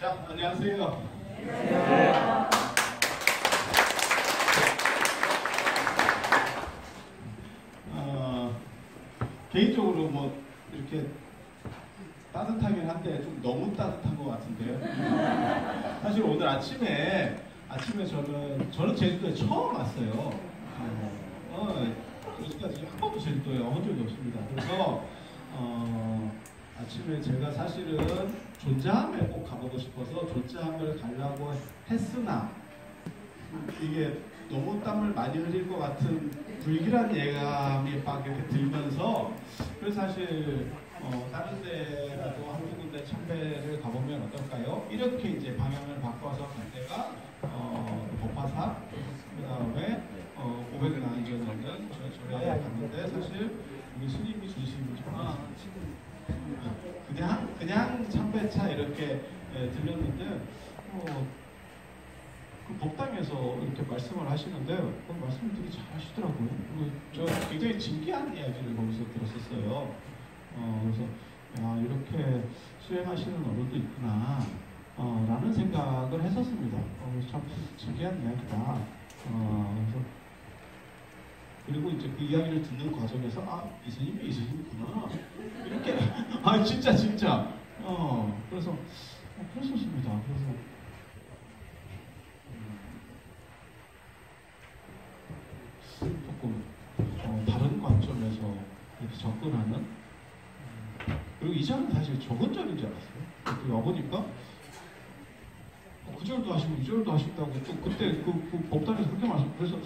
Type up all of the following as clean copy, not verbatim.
자, 안녕하세요. 개인적으로 뭐 이렇게 따뜻하긴 한데 좀 너무 따뜻한 것 같은데요. 사실 오늘 아침에 저는 제주도에 처음 왔어요. 여기까지 한 번도 제주도에 온 적이 없습니다. 그래서 아침에 제가 사실은 존자함에 꼭 가보고 싶어서 존자함을 가려고 했으나 이게 너무 땀을 많이 흘릴 것 같은 불길한 예감이 막 이렇게 들면서 그래서 사실 다른 데라도 한두 군데 참배를 가보면 어떨까요? 이렇게 이제 방향을 바꿔서 갈 때가 법화사 그 다음에 500년 안전하는 절에 갔는데 사실 우리 스님이 중심이지만 그냥 참배차 이렇게 들렸는데 그 법당에서 이렇게 말씀을 하시는데 그 말씀을 되게 잘 하시더라고요. 저 굉장히 진기한 이야기를 거기서 들었었어요. 그래서 야, 이렇게 수행하시는 어른도 있구나 라는 생각을 했었습니다. 참 진기한 이야기다. 그래서 그리고 이제 그 이야기를 듣는 과정에서 이 스님이 이 스님이구나 이렇게 진짜 그래서 그랬었습니다. 그래서 조금 다른 관점에서 이렇게 접근하는 그리고 이 절은 사실 적은 절인 줄 알았어요. 그 와보니까 그 절도 하시고 이 절도 하신다고 또 그때 그 법당에서 그렇게 말씀 그래서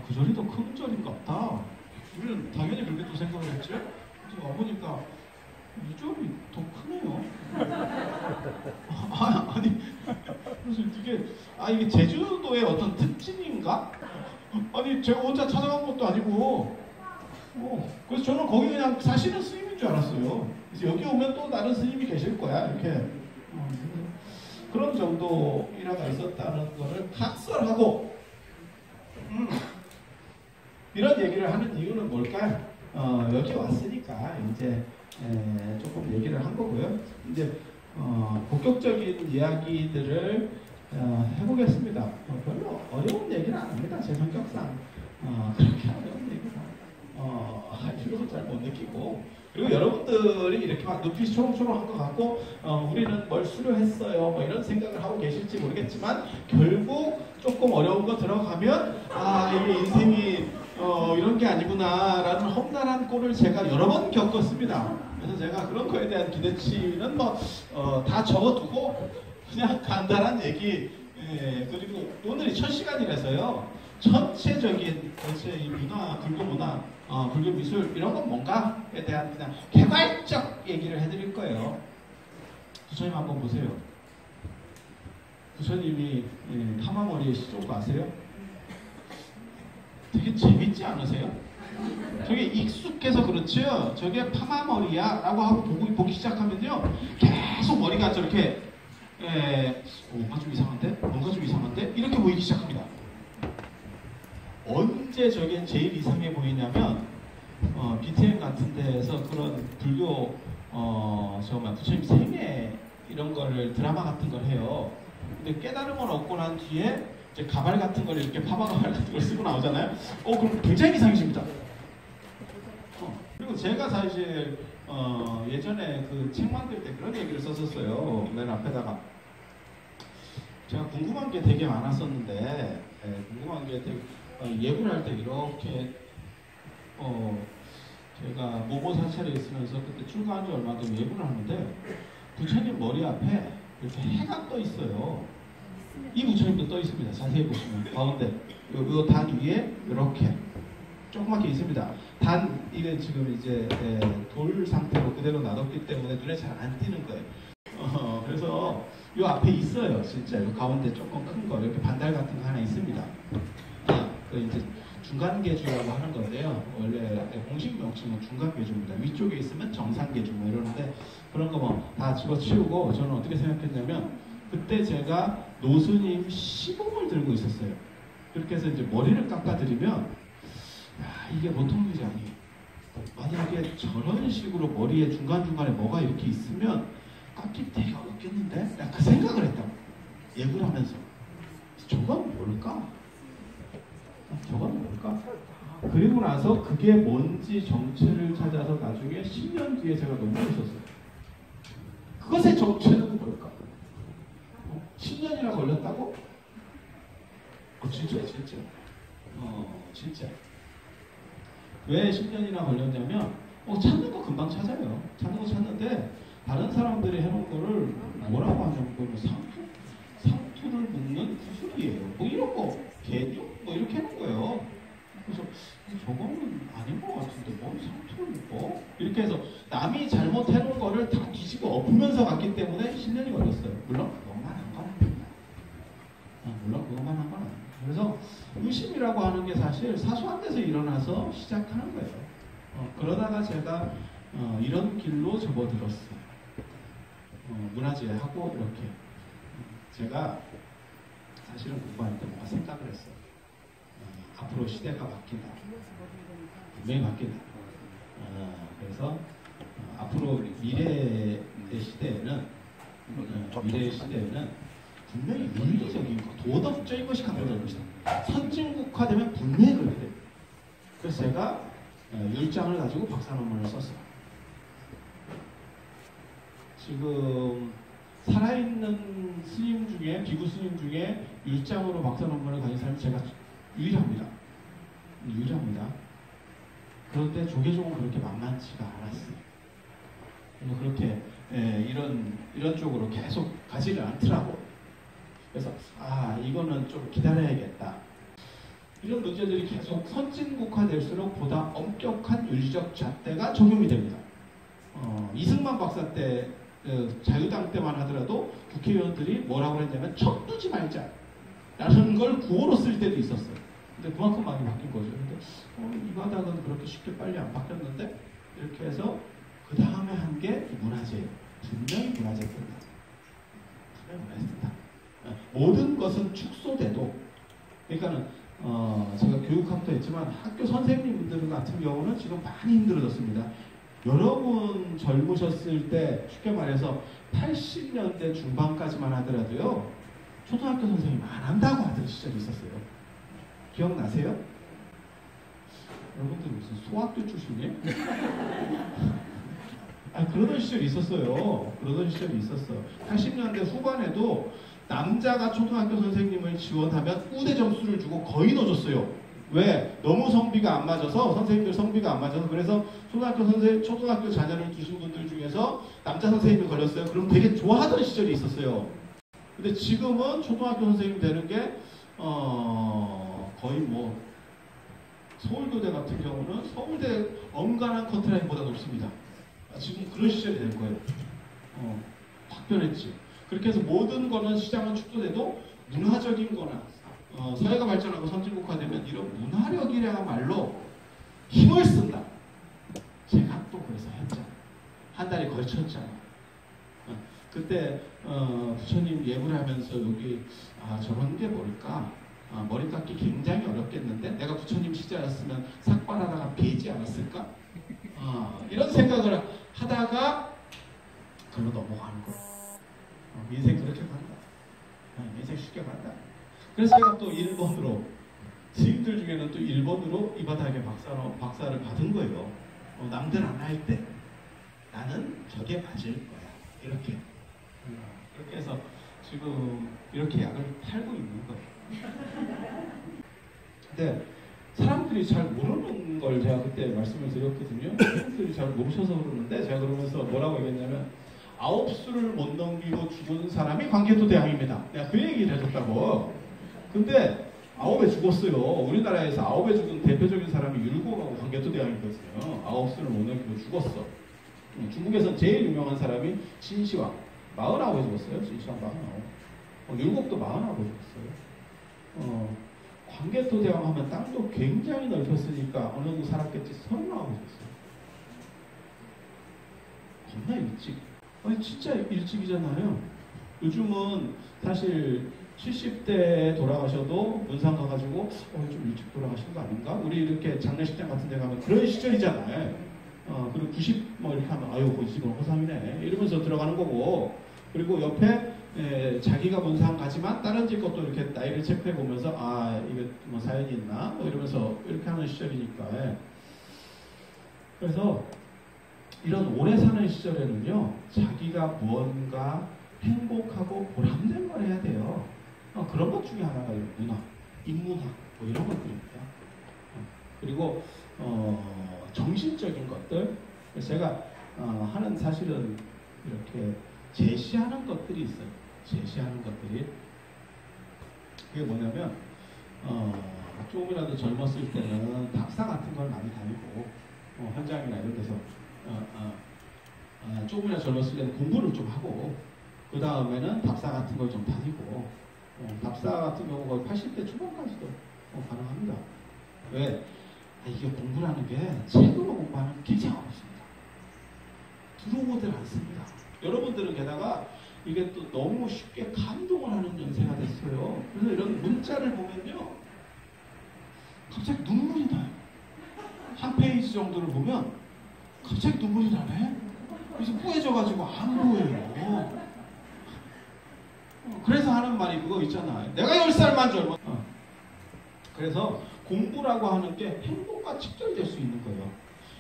그 절이 더 큰 절인 것 같다. 우리는 당연히 그렇게 또 생각을 했죠. 그래서 와보니까 이 절이 더 크네요. 아니 그래서 이게 제주도의 어떤 특징인가? 아니 제가 혼자 찾아간 것도 아니고 그래서 저는 거기 그냥 사시는 스님인 줄 알았어요. 그래서 여기 오면 또 다른 스님이 계실 거야 이렇게 그런 정도 일화가 있었다는 거를 각설하고 이런 얘기를 하는 이유는 뭘까요? 여기 왔으니까 이제 조금 얘기를 한 거고요. 이제 본격적인 이야기들을 해보겠습니다. 별로 어려운 얘기는 안 합니다. 제 성격상 그렇게 어려운 얘기는 할 필요도 잘 못 느끼고 그리고 여러분들이 이렇게 막 눈빛이 초롱초롱한 것 같고 우리는 뭘 수료했어요 뭐 이런 생각을 하고 계실지 모르겠지만 결국 조금 어려운 거 들어가면 이게 인생이 이런 게 아니구나 라는 험난한 꼴을 제가 여러 번 겪었습니다. 그래서 제가 그런 거에 대한 기대치는 다 적어두고 그냥 간단한 얘기 그리고 오늘이 첫 시간이라서요. 전체적인 이 문화, 불교 문화, 불교 미술 이런 건 뭔가에 대한 그냥 개괄적 얘기를 해드릴 거예요. 부처님 한번 보세요. 부처님이 파마머리에 시조고 아세요? 되게 재밌지 않으세요? 저게 익숙해서 그렇지요. 저게 파마머리야 라고 하고 보기 시작하면요. 계속 머리가 저렇게 뭔가 좀 이상한데? 이렇게 보이기 시작합니다. 언제 저게 제일 이상해 보이냐면 BTM 같은 데에서 그런 불교 정말 부처님 생애 이런 거를 드라마 같은 걸 해요. 근데 깨달음을 얻고 난 뒤에 이제 가발 같은 걸 이렇게 파마 가발 같은 걸 쓰고 나오잖아요. 그럼 굉장히 이상해집니다. 그리고 제가 사실 예전에 그 책 만들 때 그런 얘기를 썼었어요. 맨 앞에다가 제가 궁금한 게 되게 많았었는데 궁금한 게 되게 예불 할 때 이렇게 제가 모모 사찰에 있으면서 그때 출가한 지 얼마 전에 예불을 하는데 부처님 머리 앞에 이렇게 해가 떠 있어요. 이 부처님도 떠 있습니다. 자세히 보시면 가운데 요 단 위에 이렇게 조그맣게 있습니다. 단 이게 지금 이제 돌 상태로 그대로 놔뒀기 때문에 눈에 잘 안 띄는 거예요. 그래서 요 앞에 있어요. 진짜 요 가운데 조금 큰 거 이렇게 반달 같은 거 하나 있습니다. 그 이제 중간계주라고 하는 건데요. 원래 공식 명칭은 중간계주입니다. 위쪽에 있으면 정상계주 뭐 이러는데 그런 거 뭐 다 집어치우고 저는 어떻게 생각했냐면 그때 제가 노스님 시봉을 들고 있었어요. 그렇게 해서 이제 머리를 깎아드리면 이게 보통 일이 아니에요. 만약에 저런 식으로 머리에 중간중간에 뭐가 이렇게 있으면 깎기 되게 웃겼는데? 내가 그 생각을 했다고. 예고를 하면서. 저건 뭘까? 저건 뭘까? 그리고 나서 그게 뭔지 정체를 찾아서 나중에 10년 뒤에 제가 논문을 썼어요. 그것의 정체는 뭘까? 10년이나 걸렸다고? 진짜. 진짜. 왜 10년이나 걸렸냐면 찾는 거 금방 찾아요. 찾는 거 찾는데 다른 사람들이 해놓은 거를 뭐라고 하냐면 상투를 묶는 구슬이에요. 뭐 이런 거 개념 뭐 이렇게 해놓은 거예요. 그래서 저거는 아닌 것 같은데 뭐 상투를 묶어? 이렇게 해서 남이 잘못해놓은 거를 다 뒤집어 엎으면서 갔기 때문에 10년이 걸렸어요. 물론 그것만 한 건 아닙니다. 물론 그것만 한 건 아닙니다. 그래서 의심이라고 하는 게 사실 사소한 데서 일어나서 시작하는 거예요. 그러다가 제가 이런 길로 접어들었어요. 문화재하고 이렇게 제가 사실은 공부할 때 뭔가 생각을 했어요. 앞으로 시대가 바뀐다. 분명히 바뀐다. 그래서 앞으로 미래의 시대에는 분명히 윤리적인 것, 도덕적인 것이 강조될 것이다. 선진국화되면 분명히 그렇게 돼요. 그래서 제가 율장을 가지고 박사 논문을 썼어요. 지금 살아있는 스님 중에, 비구 스님 중에 율장으로 박사 논문을 가진 사람이 제가 유일합니다. 그런데 조계종은 그렇게 만만치가 않았어요. 그렇게 이런 쪽으로 계속 가지를 않더라고. 그래서 이거는 좀 기다려야겠다. 이런 문제들이 계속 선진국화될수록 보다 엄격한 윤리적 잣대가 적용이 됩니다. 이승만 박사 때 자유당 때만 하더라도 국회의원들이 뭐라고 했냐면 척두지 말자 라는 걸 구호로 쓸 때도 있었어요. 근데 그만큼 많이 바뀐 거죠. 근데 이 바닥은 그렇게 쉽게 빨리 안 바뀌었는데 이렇게 해서 그 다음에 한 게 문화재예요. 분명히 문화재 뜬다. 모든 것은 축소돼도, 그러니까는 제가 교육학도 했지만 학교 선생님들 같은 경우는 지금 많이 힘들어졌습니다. 여러분 젊으셨을 때 쉽게 말해서 80년대 중반까지만 하더라도요 초등학교 선생님 안 한다고 하던 시절이 있었어요. 기억나세요? 여러분들 무슨 소학교 출신이에요? 그러던 시절이 있었어요. 80년대 후반에도 남자가 초등학교 선생님을 지원하면 우대 점수를 주고 거의 넣어줬어요. 왜? 너무 성비가 안 맞아서, 선생님들 성비가 안 맞아서. 그래서 초등학교 자녀를 두신 분들 중에서 남자 선생님이 걸렸어요. 그럼 되게 좋아하던 시절이 있었어요. 근데 지금은 초등학교 선생님 되는 게 거의 뭐 서울교대 같은 경우는 서울대 엄간한 커트라인보다 높습니다. 지금 그런 시절이 될 거예요. 확 변했지. 그렇게 해서 모든 거는 시장은 축소돼도 문화적인 거나 사회가 발전하고 선진국화되면 이런 문화력이야말로 힘을 쓴다. 제가 또 그래서 했잖아. 한 달에 걸쳤잖아. 그때 부처님 예불 하면서 여기 저런 게 뭘까? 머리 깎기 굉장히 어렵겠는데 내가 부처님 시절이었으면 삭발하다가 베지 않았을까? 이런 생각을 하다가 글로 넘어가는 거야. 인생 그렇게 간다. 인생 쉽게 간다. 그래서 제가 또 일본으로, 스님들 중에는 또 일본으로 이 바닥에 박사를 받은 거예요. 남들 안 할 때 나는 저게 맞을 거야. 이렇게 해서 지금 이렇게 약을 팔고 있는 거예요. 근데 사람들이 잘 모르는 걸 제가 그때 말씀을 드렸거든요. 사람들이 잘 모르셔서 그러는데 제가 그러면서 뭐라고 얘기했냐면 9수를 못 넘기고 죽은 사람이 광개토 대왕입니다. 내가 그 얘기를 해줬다고. 근데 9에 죽었어요. 우리나라에서 9에 죽은 대표적인 사람이 율곡하고 광개토 대왕이거든요. 9수를 못 넘기고 죽었어. 중국에서 제일 유명한 사람이 진시황. 49에 죽었어요. 진시황 49. 율곡도 49에 죽었어요. 광개토 대왕 하면 땅도 굉장히 넓혔으니까 어느 정도 살았겠지. 39에 죽었어요. 겁나 일찍. 진짜 일찍이잖아요. 요즘은 사실 70대에 돌아가셔도 문상 가가지고 좀 일찍 돌아가신 거 아닌가? 우리 이렇게 장례식장 같은 데 가면 그런 시절이잖아요. 그리고 90 뭐 이렇게 하면 아유 그 집은 호삼이네 이러면서 들어가는 거고, 그리고 옆에 자기가 본 상 가지만 다른 집 것도 이렇게 나이를 체크해 보면서 아 이게 뭐 사연이 있나 뭐 이러면서 이렇게 하는 시절이니까. 그래서 이런 오래 사는 시절에는요, 자기가 무언가 행복하고 보람된 걸 해야 돼요. 그런 것 중에 하나가 문학, 인문학 뭐 이런 것들입니다. 그리고 정신적인 것들, 제가 하는 사실은 이렇게 제시하는 것들이 있어요. 제시하는 것들이 그게 뭐냐면 조금이라도 젊었을 때는 답사 같은 걸 많이 다니고 현장이나 이런 데서 조금이라도 젊었을 때는 공부를 좀 하고 그 다음에는 답사 같은 걸 좀 다니고 답사 같은 경우 거의 80대 초반까지도 가능합니다. 왜? 이게 공부라는 게 책으로 공부하는 게 굉장히 어렵습니다. 들어오질 않습니다. 여러분들은 게다가 이게 또 너무 쉽게 감동을 하는 연세가 됐어요. 그래서 이런 문자를 보면요, 갑자기 눈물이 나요. 한 페이지 정도를 보면 갑자기 눈물이 나네. 그래서 뿌해져가지고 안 보여요. 그래서 하는 말이 그거 있잖아요. 내가 10살만 젊어. 그래서 공부라고 하는 게 행복과 직결될 수 있는 거예요.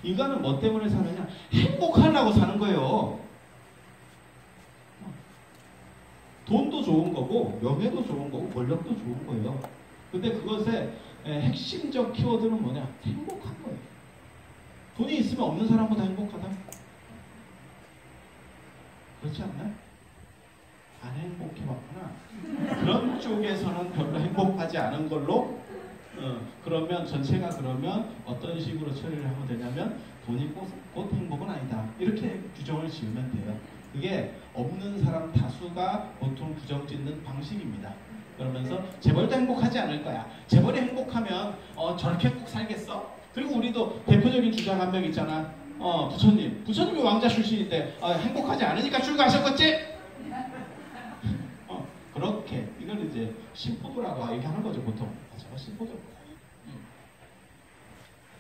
인간은 뭐 때문에 사느냐? 행복하려고 사는 거예요. 돈도 좋은 거고 명예도 좋은 거고 권력도 좋은 거예요. 근데 그것의 핵심적 키워드는 뭐냐? 행복한 거예요. 돈이 있으면 없는 사람보다 행복하다? 그렇지 않나요? 안 행복해봤구나. 그런 쪽에서는 별로 행복하지 않은 걸로 그러면 전체가 그러면 어떤 식으로 처리를 하면 되냐면 돈이 곧 행복은 아니다. 이렇게 규정을 지으면 돼요. 그게 없는 사람 다수가 보통 규정짓는 방식입니다. 그러면서 재벌도 행복하지 않을 거야. 재벌이 행복하면 저렇게 꼭 살겠어? 그리고 우리도 대표적인 주장 한 명 있잖아. 부처님이 왕자 출신인데 행복하지 않으니까 출가하셨겠지? 그렇게 이걸 이제 신포도라고 얘기하는 거죠 보통. 제가 신포도.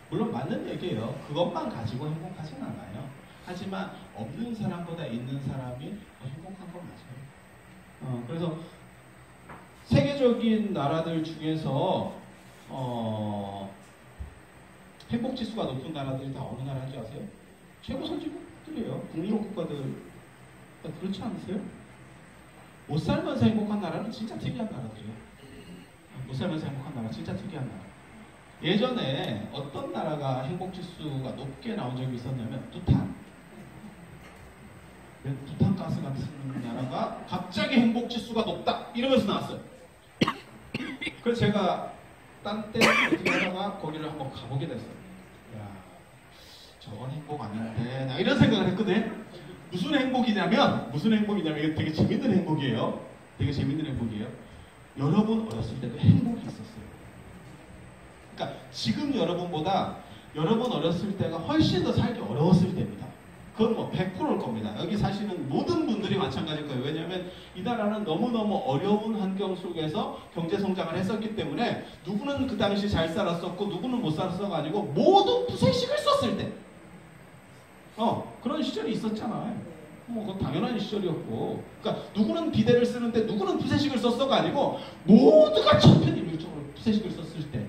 물론 맞는 얘기예요. 그것만 가지고 행복하진 않아요. 하지만 없는 사람보다 있는 사람이 더 행복한 건 맞아요. 그래서 세계적인 나라들 중에서 행복 지수가 높은 나라들이 다 어느 나라인지 아세요? 최고 선진국들이에요. 북유럽 국가들. 그렇지 않으세요? 못 살면서 행복한 나라는 진짜 특이한 나라들이에요. 못 살면서 행복한 나라 진짜 특이한 나라. 예전에 어떤 나라가 행복지수가 높게 나온 적이 있었냐면 부탄. 부탄가스 같은 나라가 갑자기 행복지수가 높다 이러면서 나왔어요. 그래서 제가 딴 때 어떻게 하다가 거기를 한번 가보게 됐어요. 야, 저건 행복 아닌데 나 이런 생각을 했거든. 무슨 행복이냐면 이게 되게 재밌는 행복이에요. 되게 재밌는 행복이에요. 여러분 어렸을 때도 행복이 있었어요. 그러니까 지금 여러분보다 여러분 어렸을 때가 훨씬 더 살기 어려웠을 때입니다. 그건 뭐 100%일 겁니다. 여기 사시는 모든 분들이 마찬가지일 거예요. 왜냐하면 이 나라는 너무너무 어려운 환경 속에서 경제성장을 했었기 때문에 누구는 그 당시 잘 살았었고 누구는 못 살았어가 아니고 모두 부채식을 썼을 때 그런 시절이 있었잖아요. 그건 당연한 시절이었고, 그러니까 누구는 비대를 쓰는데 누구는 부채식을 썼어가 아니고 모두가 천편일률적으로 부채식을 썼을 때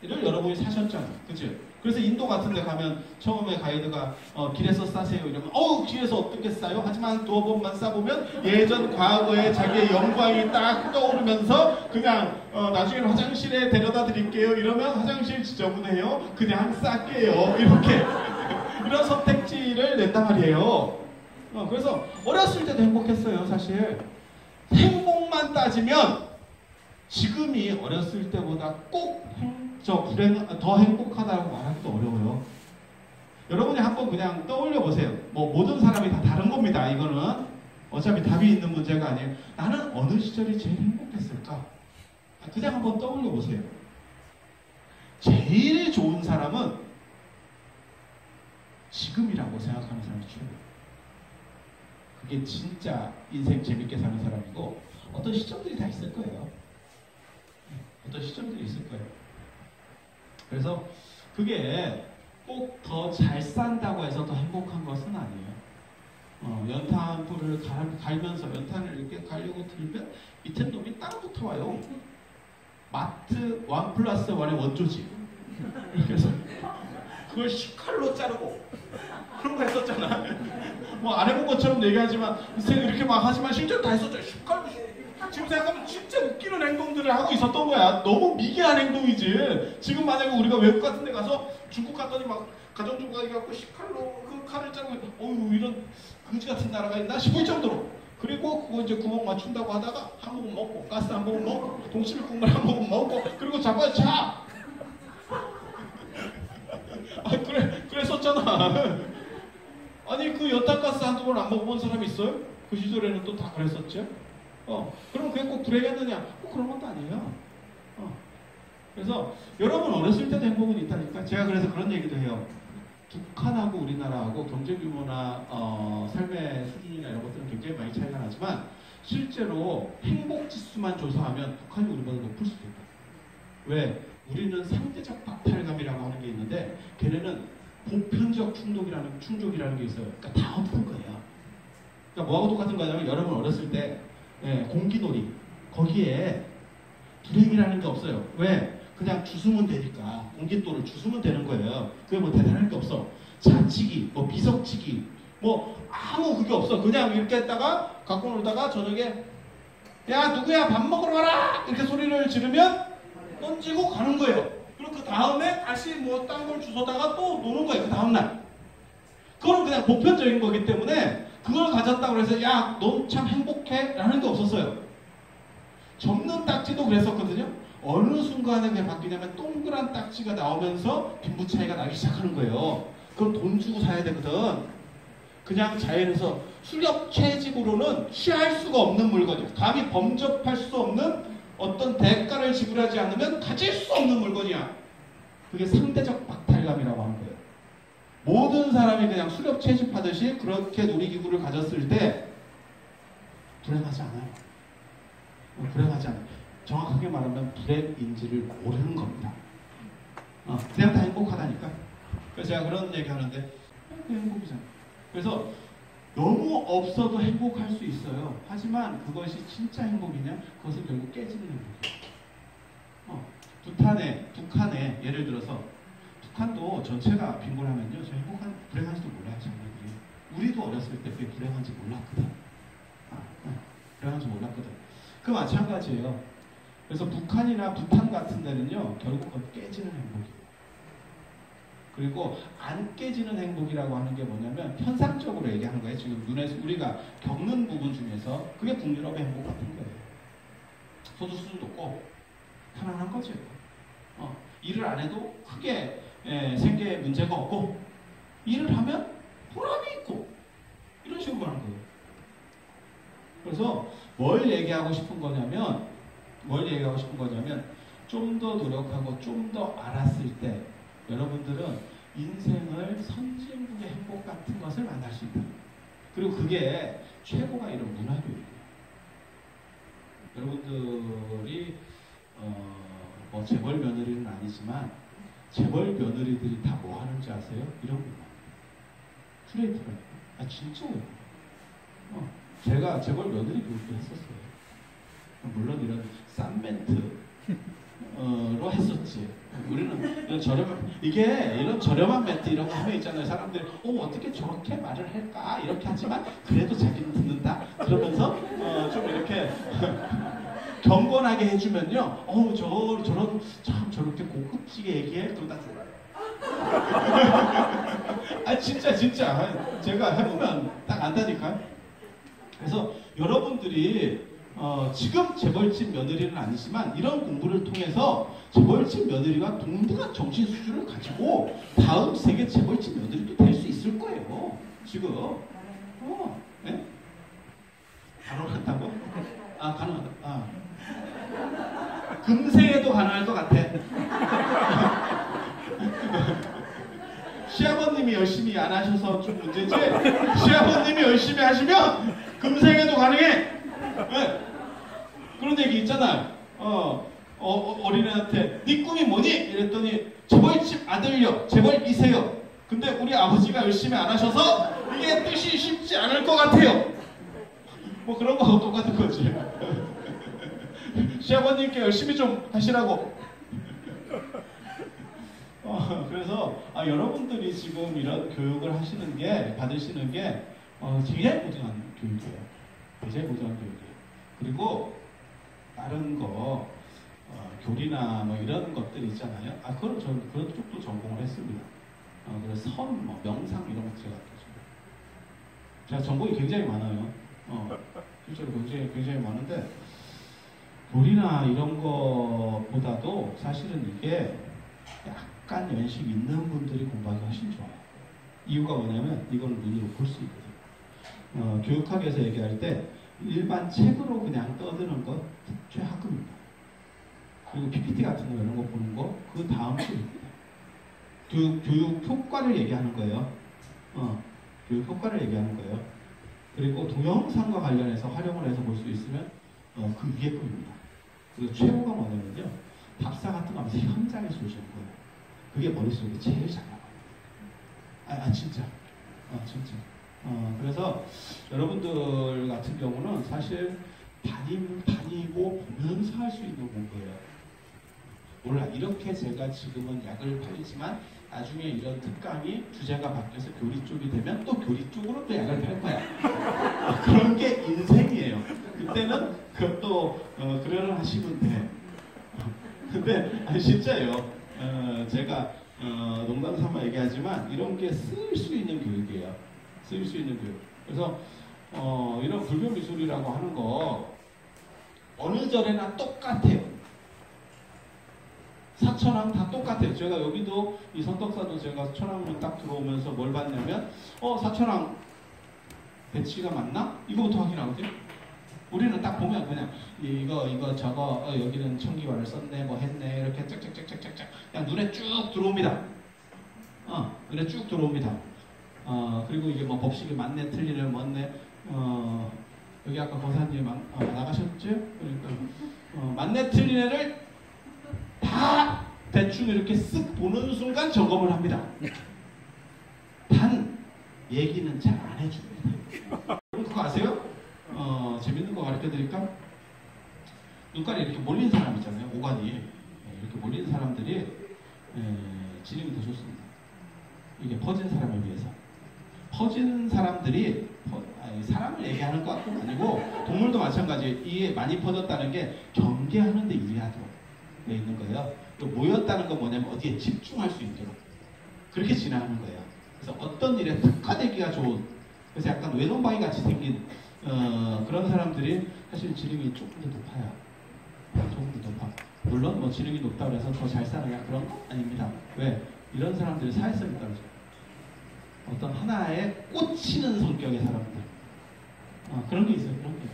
이를 여러분이 사셨잖아요. 그죠? 그래서 인도 같은 데 가면 처음에 가이드가 길에서 싸세요 이러면 길에서 어떻게 싸요? 하지만 두어 번만 싸보면 예전 과거에 자기의 영광이 딱 떠오르면서 그냥 나중에는 화장실에 데려다 드릴게요 이러면 화장실 지저분해요 그냥 쌀게요 이렇게 이런 선택지를 냈단 말이에요. 그래서 어렸을 때도 행복했어요. 사실 행복만 따지면 지금이 어렸을 때보다 꼭 더 행복하다고 말하기도 어려워요. 여러분이 한번 그냥 떠올려 보세요. 뭐 모든 사람이 다 다른 겁니다. 이거는 어차피 답이 있는 문제가 아니에요. 나는 어느 시절이 제일 행복했을까? 그냥 한번 떠올려 보세요. 제일 좋은 사람은 지금이라고 생각하는 사람이 최고예요. 그게 진짜 인생 재밌게 사는 사람이고 어떤 시점들이 다 있을 거예요. 어떤 시점들이 있을 거예요. 그래서 그게 꼭 더 잘 산다고 해서 더 행복한 것은 아니에요. 연탄불을 갈면서 연탄을 이렇게 갈려고 들면 밑에 놈이 딱 붙어와요. 마트 1+1의 원조지. 그래서 그걸 10칼로 자르고 그런 거 했었잖아. 뭐 안 해본 것처럼 얘기하지만 이렇게 막 하지만 실제로 다 했었죠. 10칼로. 지금 생각하면 진짜 웃기는 행동들을 하고 있었던 거야. 너무 미개한 행동이지. 지금 만약에 우리가 외국 같은 데 가서 중국 갔더니 막 가정주부가 해갖고 10칼로 그 칼을 자르고 어휴 이런 그지 같은 나라가 있나 싶을 정도로. 그리고 그거 이제 구멍 맞춘다고 하다가 한 모금 먹고 가스 한 모금 먹고 동치미 국물 한 모금 먹고 그리고 잡아야 자. 그랬었잖아. 아니 그 연탄가스 한두 번 안 먹어본 사람이 있어요? 그 시절에는 또 다 그랬었죠. 그럼 그게 꼭 불행했느냐? 꼭 그런 것도 아니에요. 그래서 여러분 어렸을 때도 행복은 있다니까. 제가 그래서 그런 얘기도 해요. 북한하고 우리나라하고 경제 규모나 삶의 수준이나 이런 것들은 굉장히 많이 차이가 나지만 실제로 행복 지수만 조사하면 북한이 우리보다 높을 수도 있다. 왜? 우리는 상대적 박탈감이라고 하는 게 있는데 걔네는 보편적 충족이라는 게 있어요. 그러니까 다 없는 거예요. 그러니까 뭐하고 똑같은 거냐면 여러분 어렸을 때 공기놀이 거기에 불행이라는 게 없어요. 왜? 그냥 주스면 되니까 공깃돌을 주스면 되는 거예요. 그게 뭐 대단한 게 없어. 자치기, 뭐 비석치기, 뭐 아무 그게 없어. 그냥 이렇게 했다가 갖고 놀다가 저녁에 야 누구야 밥 먹으러 가라 이렇게 소리를 지르면 던지고 가는 거예요. 그리고 그 다음에 다시 뭐 딴 걸 주워다가 또 노는 거예요. 그 다음날. 그건 그냥 보편적인 거기 때문에 그걸 가졌다고 해서 야 넌 참 행복해? 라는 게 없었어요. 접는 딱지도 그랬었거든요. 어느 순간에 그게 바뀌냐면 동그란 딱지가 나오면서 빈부 차이가 나기 시작하는 거예요. 그럼 돈 주고 사야 되거든. 그냥 자연에서 수렵 채집으로는 취할 수가 없는 물건이야. 감히 범접할 수 없는 어떤 대가를 지불하지 않으면 가질 수 없는 물건이야. 그게 상대적 박탈감이라고 하는 거예요. 모든 사람이 그냥 수렵 채집하듯이 그렇게 놀이기구를 가졌을 때 불행하지 않아요. 불행하지 않아요. 정확하게 말하면 불행인지를 모르는 겁니다. 그냥 다 행복하다니까. 그래서 제가 그런 얘기 하는데 행복이잖아. 그래서 너무 없어도 행복할 수 있어요. 하지만 그것이 진짜 행복이냐? 그것은 결국 깨지는 행복이에요. 북한에 예를 들어서 북한도 전체가 빈곤하면요. 저 불행한지도 몰라요. 자기들이. 우리도 어렸을 때 그게 불행한지 몰랐거든. 불행한지 몰랐거든. 그 마찬가지예요. 그래서 북한이나 부탄 같은 데는요. 결국 그건 깨지는 행복이에요. 그리고 안 깨지는 행복이라고 하는 게 뭐냐면 현상적으로 얘기하는 거예요. 지금 눈에서 우리가 겪는 부분 중에서 그게 북유럽의 행복 같은 거예요. 소득 수준 높고 편안한 거죠. 일을 안 해도 크게 생계에 문제가 없고 일을 하면 보람이 있고 이런 식으로 하는 거예요. 그래서 뭘 얘기하고 싶은 거냐면 좀 더 노력하고 좀 더 알았을 때 여러분들은 인생을 선진국의 행복 같은 것을 만날 수 있다. 그리고 그게 최고가 이런 문화교육이에요. 여러분들이 뭐 재벌 며느리는 아니지만 재벌 며느리들이 다 뭐 하는지 아세요? 이런 문화. 트레이드를. 진짜요. 제가 재벌 며느리 교육도 했었어요. 물론 이런 싼 멘트로 했었지. 우리는 이런 이런 저렴한 멘트 이런 거 하면 있잖아요. 사람들이 어떻게 저렇게 말을 할까 이렇게 하지만 그래도 자기는 듣는다. 그러면서 좀 이렇게 경건하게 해주면요. 저런 참 저렇게 고급지게 얘기해. 그러다 좋아요. 진짜 제가 해보면 딱 안다니까. 그래서 여러분들이 지금 재벌집 며느리는 아니지만 이런 공부를 통해서 재벌집 며느리가 동등한 정신 수준을 가지고 다음 세계 재벌집 며느리도 될 수 있을 거예요. 지금 네? 가능하다고? 가능하다. 금세에도 가능할 것 같아. 시아버님이 열심히 안 하셔서 좀 문제지. 시아버님이 열심히 하시면 금생에도 가능해. 네. 그런 얘기 있잖아. 어린애한테 네 꿈이 뭐니? 이랬더니 재벌집 아들요, 재벌 2세요. 근데 우리 아버지가 열심히 안 하셔서 이게 뜻이 쉽지 않을 것 같아요. 뭐 그런 거하고 똑같은 거지. 시아버님께 열심히 좀 하시라고. 그래서 여러분들이 지금 이런 교육을 하시는 게, 받으시는 게 굉장히 고등한 교육이에요. 굉장히 고등한 교육이에요. 그리고 다른 거 교리나 뭐 이런 것들 있잖아요. 그건 저는 그런 쪽도 전공을 했습니다. 그래서 선, 뭐 명상 이런 거 제가 전공이 굉장히 많아요. 실제로 굉장히 많은데 교리나 이런 거보다도 사실은 이게 약간 연식 있는 분들이 공부하기 훨씬 좋아요. 이유가 뭐냐면 이걸 눈으로 볼 수 있거든요. 교육학에서 얘기할 때 일반 책으로 그냥 떠드는 것 최하급입니다. 그리고 PPT 같은 거 이런 거 보는 거 그 다음 수입니다. 교육 효과를 얘기하는 거예요. 교육 효과를 얘기하는 거예요. 그리고 동영상과 관련해서 활용을 해서 볼 수 있으면 그 위에 겁니다. 그리고 최고가 뭐냐면요, 답사 같은 거 하면서 현장에서 보시는 거예요. 그게 머릿속에 제일 잘 나가요. 진짜. 진짜. 그래서 여러분들 같은 경우는 사실 다니고 보면서 할 수 있는 공부예요. 몰라, 이렇게 제가 지금은 약을 팔리지만 나중에 이런 특강이 주제가 바뀌어서 교리 쪽이 되면 또 교리 쪽으로 또 약을 팔 거야. 그런 게 인생이에요. 그때는 그것도 그러려 하시면 돼. 근데 진짜요. 제가 농담 삼아 얘기하지만 이런 게 쓰일 수 있는 교육이에요. 쓰일 수 있는 교육. 그래서 이런 불교 미술이라고 하는 거 어느 절에나 똑같아요. 사천왕 다 똑같아요. 제가 여기도 이 선덕사도 제가 천왕문 딱 들어오면서 뭘 봤냐면 사천왕 배치가 맞나? 이거부터 확인하거든요. 우리는 딱 보면 그냥 이거 저거 여기는 청기화를 썼네 뭐 했네 이렇게 짝짝짝짝짝짝 그냥 눈에 쭉 들어옵니다. 눈에 쭉 들어옵니다. 그리고 이게 뭐 법식이 맞네 틀리네 맞네 여기 아까 거사님 나가셨죠? 그러니까 맞네 틀리네를 다 대충 이렇게 쓱 보는 순간 점검을 합니다. 단 얘기는 잘 안 해줍니다. 그거 아세요? 재밌는 거 가르쳐 드릴까? 눈깔이 이렇게 몰린 사람 있잖아요. 오간이 이렇게 몰린 사람들이 지능이 더 좋습니다. 이게 퍼진 사람에 비해서. 퍼진 사람들이 사람을 얘기하는 것 같은 건 아니고 동물도 마찬가지. 이게 많이 퍼졌다는 게 경계하는 데 유리하도록 돼 있는 거예요. 또 모였다는 건 뭐냐면 어디에 집중할 수 있도록 그렇게 진행하는 거예요. 그래서 어떤 일에 특화되기가 좋은, 그래서 약간 외눈박이 같이 생긴 그런 사람들이 사실 지능이 조금 더 높아요. 조금 더 높아. 물론 뭐 지능이 높다고 해서 더 잘 사느냐 그런 건 아닙니다. 왜? 이런 사람들이 사회성이 떨어져요. 어떤 하나에 꽂히는 성격의 사람들. 그런 게 있어요. 그런 게.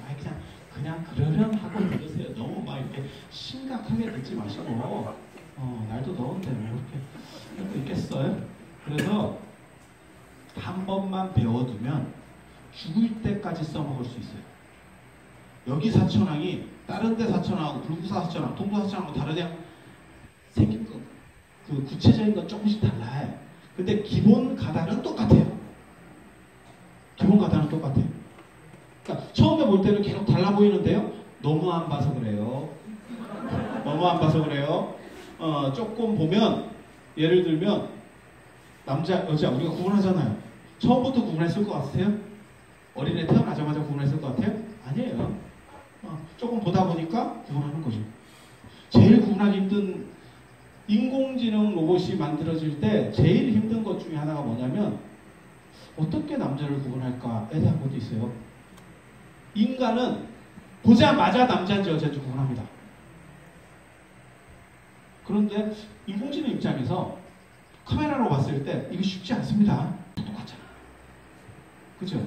그냥 그러렴 하고 들으세요. 너무 막 이렇게 심각하게 듣지 마시고 날도 더운데 뭐 이렇게 있겠어요? 그래서 한 번만 배워두면 죽을 때까지 써먹을 수 있어요. 여기 사천왕이 다른 데 사천왕하고 불구사 사천왕, 통도 사천왕하고 다르냐? 생긴 거, 그 구체적인 건 조금씩 달라요. 근데 기본 가닥은 똑같아요. 기본 가닥은 똑같아요. 그러니까 처음에 볼 때는 계속 달라 보이는데요. 너무 안 봐서 그래요. 너무 안 봐서 그래요. 조금 보면 예를 들면 남자, 여자 우리가 구분하잖아요. 처음부터 구분했을 것 같으세요? 어린애 태어나자마자 구분했을 것 같아요? 아니에요. 조금 보다 보니까 구분하는 거죠. 제일 구분하기 힘든 인공지능 로봇이 만들어질 때 제일 힘든 것 중에 하나가 뭐냐면 어떻게 남자를 구분할까에 대한 것도 있어요. 인간은 보자마자 남자인지 여자인지 구분합니다. 그런데 인공지능 입장에서 카메라로 봤을 때 이게 쉽지 않습니다. 똑같잖아. 그죠?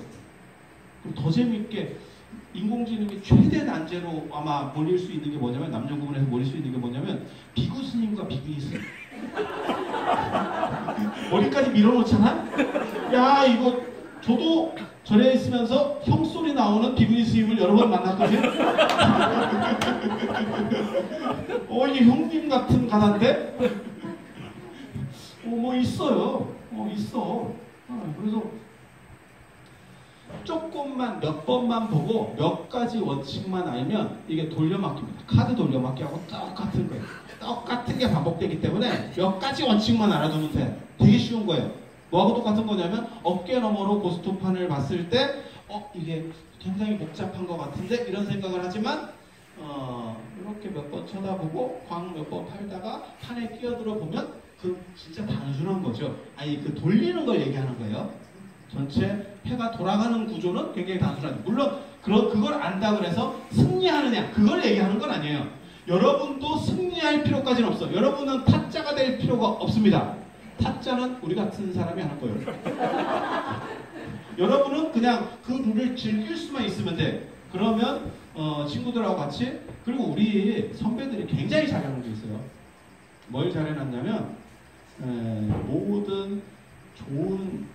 그럼 더 재밌게 인공지능이 최대 난제로 아마 몰릴 수 있는 게 뭐냐면 남녀 구분해서 몰릴 수 있는 게 뭐냐면 비구 스님과 비구니 스님. 머리까지 밀어놓잖아? 야 이거 저도 절에 있으면서 형소리 나오는 비구니 스님을 여러 번 만났거든요. 이게 형님 같은 가다인데? 뭐 있어요. 있어. 그래서 조금만 몇 번만 보고 몇 가지 원칙만 알면 이게 돌려막기입니다. 카드 돌려막기하고 똑같은 거예요. 똑같은 게 반복되기 때문에 몇 가지 원칙만 알아두면 돼. 되게 쉬운 거예요. 뭐하고 똑같은 거냐면 어깨 너머로 고스톱판을 봤을 때 이게 굉장히 복잡한 것 같은데 이런 생각을 하지만 이렇게 몇 번 쳐다보고 광 몇 번 팔다가 판에 끼어들어 보면 그 진짜 단순한 거죠. 아니 그 돌리는 걸 얘기하는 거예요. 전체 패가 돌아가는 구조는 굉장히 단순하죠. 물론 그걸 안다 그래서 승리하느냐 그걸 얘기하는 건 아니에요. 여러분도 승리할 필요까지는 없어. 여러분은 타짜가 될 필요가 없습니다. 타짜는 우리 같은 사람이 하는 거예요. 여러분은 그냥 그 룰을 즐길 수만 있으면 돼. 그러면 친구들하고 같이 그리고 우리 선배들이 굉장히 잘하는 게 있어요. 뭘 잘해놨냐면 모든 좋은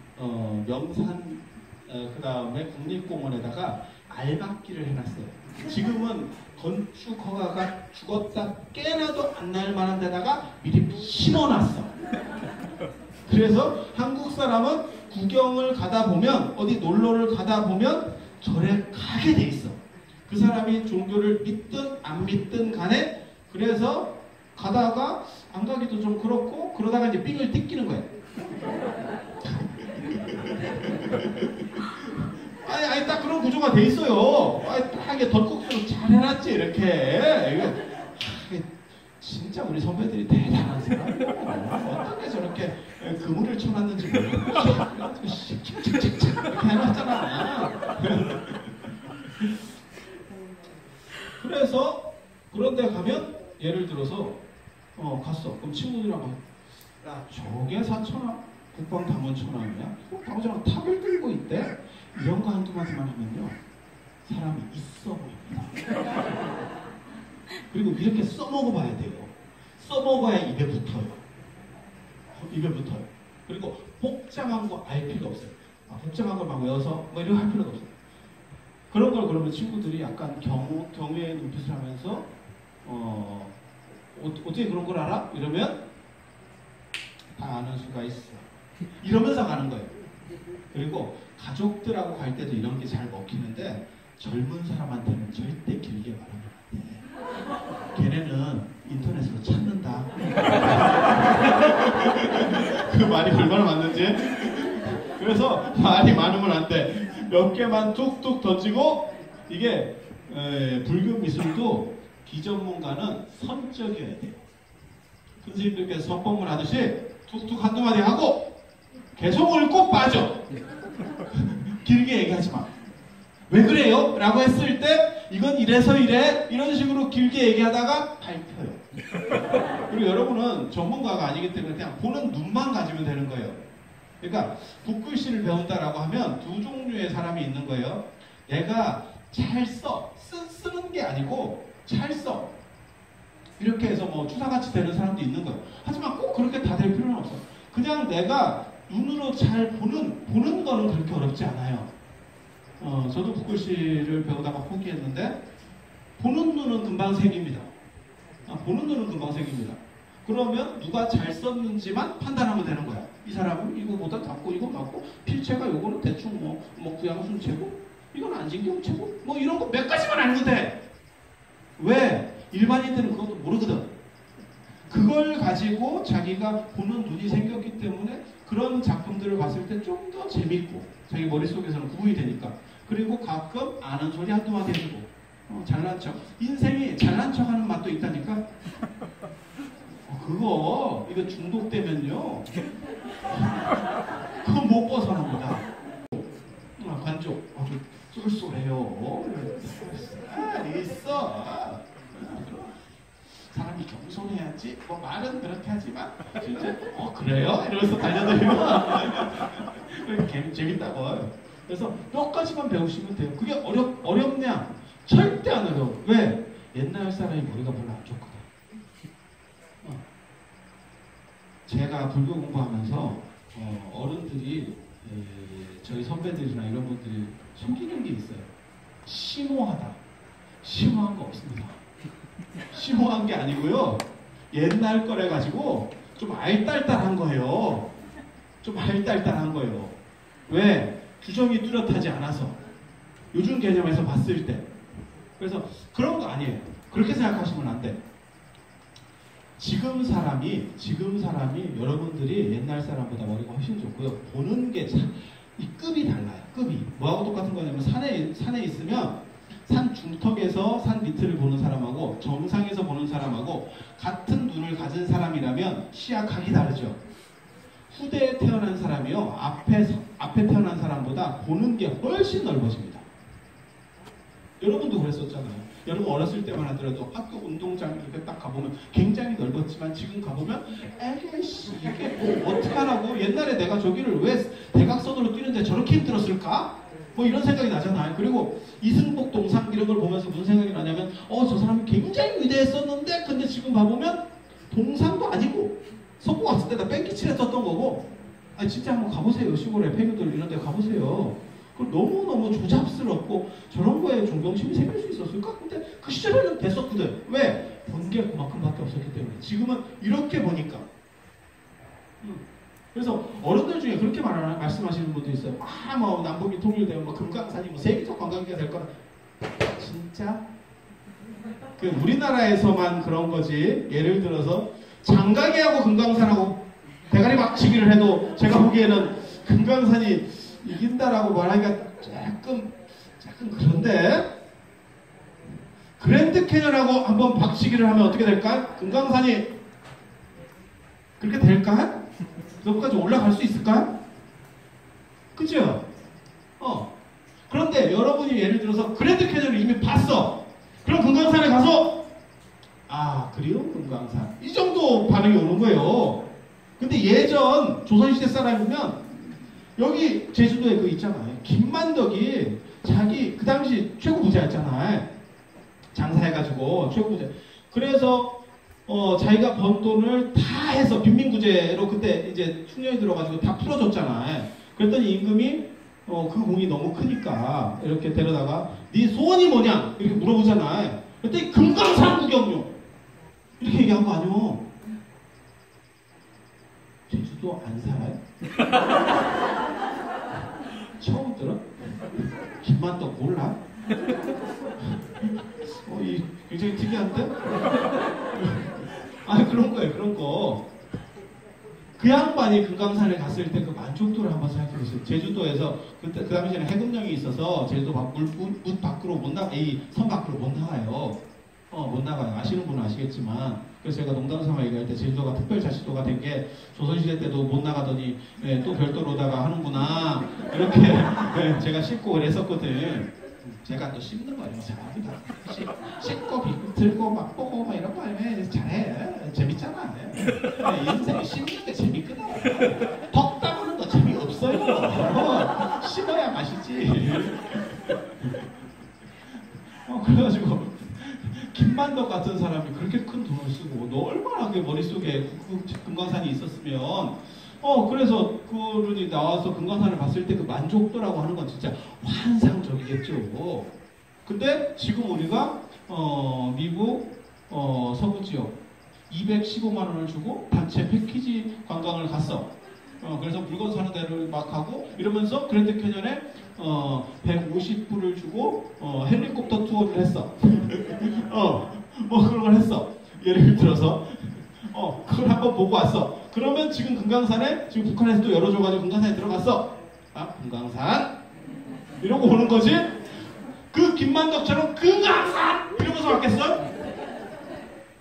명산 그 다음에 국립공원에다가 알박기를 해놨어요. 지금은 건축 허가가 죽었다 깨나도 안 날 만한 데다가 미리 심어놨어. 그래서 한국 사람은 구경을 가다 보면 어디 놀러를 가다 보면 절에 가게 돼 있어. 그 사람이 종교를 믿든 안 믿든 간에 그래서 가다가 안 가기도 좀 그렇고 그러다가 이제 삥을 뜯기는 거예요. 아니 딱 그런 구조가 돼 있어요. 딱 이게 덜컥수로 잘 해놨지 이렇게. 진짜 우리 선배들이 대단한 사람이에요. 어떻게 저렇게 그물을 쳐놨는지 모르겠어. 씩씩씩씩 이렇게 해놨잖아. 그래서 그런데 가면 예를 들어서 갔어. 그럼 친구들하고 야 저게 4,000원? 국방당원 1,000원이야? 당원처럼 탑을 들고 있대? 이런 거 한두 마디만 하면요 사람이 있어 보입니다. 그리고 이렇게 써먹어봐야 돼요. 써먹어야 입에 붙어요. 입에 붙어요. 그리고 복잡한 거 알 필요 없어요. 복잡한 걸 막 외워서 뭐 이렇게 할 필요가 없어요. 그런 걸 그러면 친구들이 약간 경외의 눈빛을 하면서 어떻게 그런 걸 알아? 이러면 다 아는 수가 있어. 이러면서 가는 거예요. 그리고 가족들하고 갈 때도 이런 게 잘 먹히는데 젊은 사람한테는 절대 길게 말하면 안 돼. 걔네는 인터넷으로 찾는다. 그 말이 얼마나 맞는지. 그래서 말이 많으면 안 돼. 몇 개만 툭툭 던지고 이게 불교 미술도 기전문가는 선적이어야 돼요. 선생님들께서 선법문 하듯이 툭툭 한두 마디 하고 계속 읽고 빠져. 길게 얘기하지 마. 왜 그래요? 라고 했을 때 이건 이래서 이래 이런 식으로 길게 얘기하다가 밝혀요. 그리고 여러분은 전문가가 아니기 때문에 그냥 보는 눈만 가지면 되는 거예요. 그러니까 붓글씨를 배운다라고 하면 두 종류의 사람이 있는 거예요. 얘가 잘 써. 쓰는 게 아니고 잘 써. 이렇게 해서 뭐 주사같이 되는 사람도 있는 거예요. 하지만 꼭 그렇게 다 될 필요는 없어. 그냥 내가 눈으로 잘 보는 거는 그렇게 어렵지 않아요. 저도 붓글씨를 배우다가 포기했는데 보는 눈은 금방 생깁니다. 보는 눈은 금방 생깁니다. 그러면 누가 잘 썼는지만 판단하면 되는 거야. 이 사람은 이거보다 낫고 이거 맞고 필체가 요거는 대충 뭐 구양순체고 이건 안진경체고 뭐 이런 거 몇 가지만 알면 돼. 왜? 일반인들은 그것도 모르거든. 그걸 가지고 자기가 보는 눈이 생겼기 때문에 그런 작품들을 봤을 때 좀 더 재밌고 자기 머릿속에서는 구분이 되니까. 그리고 가끔 아는 소리 한두 마디 해주고 잘난 척. 인생이 잘난 척 하는 맛도 있다니까. 이거 중독되면요 그건 못 벗어납니다. 관족 아주 쏠쏠해요. 있어. 사람이 겸손해야지. 뭐 말은 그렇게 하지만 진짜 그래요? 이러면서 달려들면 재밌다고. 그래서 몇 가지만 배우시면 돼요. 그게 어렵냐? 절대 안 어려워. 왜? 옛날 사람이 머리가 별로 안 좋거든. 제가 불교 공부하면서 어른들이 저희 선배들이나 이런 분들이 속이는 게 있어요. 심오하다. 심오한 거 없습니다. 심오한 게 아니고요. 옛날 거래 가지고 좀 알딸딸한 거예요. 좀 알딸딸한 거예요. 왜? 규정이 뚜렷하지 않아서. 요즘 개념에서 봤을 때. 그래서 그런 거 아니에요. 그렇게 생각하시면 안 돼. 지금 사람이 여러분들이 옛날 사람보다 머리가 훨씬 좋고요. 보는 게 참, 이 급이 달라요. 급이. 뭐하고 똑같은 거냐면 산에 있으면 산 중턱에서 산 밑을 보는 사람하고 정상에서 보는 사람하고 같은 눈을 가진 사람이라면 시야각이 다르죠. 후대에 태어난 사람이요. 앞에 태어난 사람보다 보는 게 훨씬 넓어집니다. 여러분도 그랬었잖아요. 여러분 어렸을 때만 하더라도 학교 운동장 이렇게 딱 가보면 굉장히 넓었지만 지금 가보면 에이씨 이게 뭐 어떡하라고 옛날에 내가 저기를 왜 대각선으로 뛰는데 저렇게 힘들었을까? 뭐 이런 생각이 나잖아요. 그리고 이승복 동상 이런 걸 보면서 무슨 생각이 나냐면 저 사람이 굉장히 위대했었는데 근데 지금 봐보면 동상도 아니고 석고 갔을 때다 뺑기칠해 떴던 거고 아니 진짜 한번 가보세요. 시골에 폐교들 이런 데 가보세요. 너무너무 조잡스럽고 저런 거에 존경심이 생길 수 있었을까? 근데 그 시절에는 됐었거든. 왜? 본 게 그만큼밖에 없었기 때문에. 지금은 이렇게 보니까. 그래서 어른들 중에 그렇게 말씀하시는 분도 있어요. 뭐 남북이 통일되면 뭐 금강산이 뭐 세계적 관광지가 될 거라. 진짜? 그 우리나라에서만 그런 거지. 예를 들어서 장가계하고 금강산하고 대가리 막치기를 해도 제가 보기에는 금강산이 이긴다라고 말하기가 조금 그런데 그랜드 캐년하고 한번 박치기를 하면 어떻게 될까? 금강산이 그렇게 될까? 그것까지 올라갈 수 있을까? 그죠? 그런데 여러분이 예를 들어서 그랜드 캐년을 이미 봤어. 그럼 금강산에 가서 그래요? 금강산 이 정도 반응이 오는 거예요. 근데 예전 조선시대 사람이면 여기 제주도에 그 있잖아요. 김만덕이 자기 그 당시 최고 부자였잖아요. 장사해가지고 최고 부자. 그래서 자기가 번 돈을 다 해서 빈민구제로 그때 이제 충렬이 들어가지고 다 풀어줬잖아요. 그랬더니 임금이 그 공이 너무 크니까 이렇게 데려다가 네 소원이 뭐냐 이렇게 물어보잖아요. 그랬더니 금강산 구경요 이렇게 얘기한 거 아니요. 제주도 안 살아요? 처음 들어? 김만덕 몰라? 이 굉장히 특이한데? 그런 거예요, 그런 거. 그 양반이 금강산에 갔을 때 그 만족도를 한번 생각해 보세요. 제주도에서 그때 그 당시에는 해금령이 있어서 제주도 문 밖으로 이 섬 밖으로 못 나가요. 못 나가요. 아시는 분은 아시겠지만. 그래서 제가 농담삼아 얘기할 때 제주도가 특별자치도가 된 게 조선시대 때도 못 나가더니 또 별도로다가 하는구나 이렇게 제가 씹고 그랬었거든. 제가 또 씹는 거 이런 거 잘합니다. 씹고 들고 막 보고 막 이런 거 하면 잘해. 재밌잖아. 인생에 씹는 게 재밌거든. 덕 따보는 거 재미없어요. 씹어야 맛있지. 그래가지고 김만덕 같은 사람이 그렇게 큰 돈을 쓰고 너 얼마나 그 머릿속에 금강산이 있었으면 그래서 그분이 나와서 금강산을 봤을 때 그 만족도라고 하는 건 진짜 환상적이겠죠. 근데 지금 우리가 미국 서부 지역 215만 원을 주고 단체 패키지 관광을 갔어. 그래서 물건 사는 데를 막 가고 이러면서 그랜드 캐년에 150불을 주고 헬리콥터 투어를 했어. 뭐 그런 걸 했어. 예를 들어서 그걸 한번 보고 왔어. 그러면 지금 금강산에 지금 북한에서 또 열어줘가지고 금강산에 들어갔어. 금강산 이러고 오는 거지. 그 김만덕처럼 금강산 이러면서 왔겠어?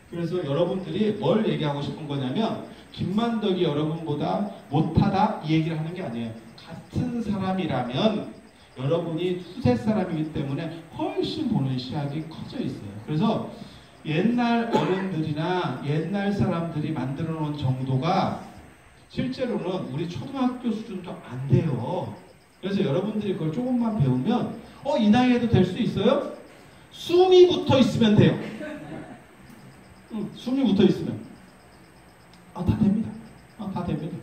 그래서 여러분들이 뭘 얘기하고 싶은 거냐면 김만덕이 여러분보다 못하다 이 얘기를 하는 게 아니에요. 같은 사람이라면 여러분이 후세 사람이기 때문에 훨씬 보는 시야가 커져 있어요. 그래서 옛날 어른들이나 옛날 사람들이 만들어 놓은 정도가 실제로는 우리 초등학교 수준도 안 돼요. 그래서 여러분들이 그걸 조금만 배우면 이 나이에도 될 수 있어요? 숨이 붙어 있으면 돼요. 숨이 붙어 있으면 다 됩니다. 다 됩니다.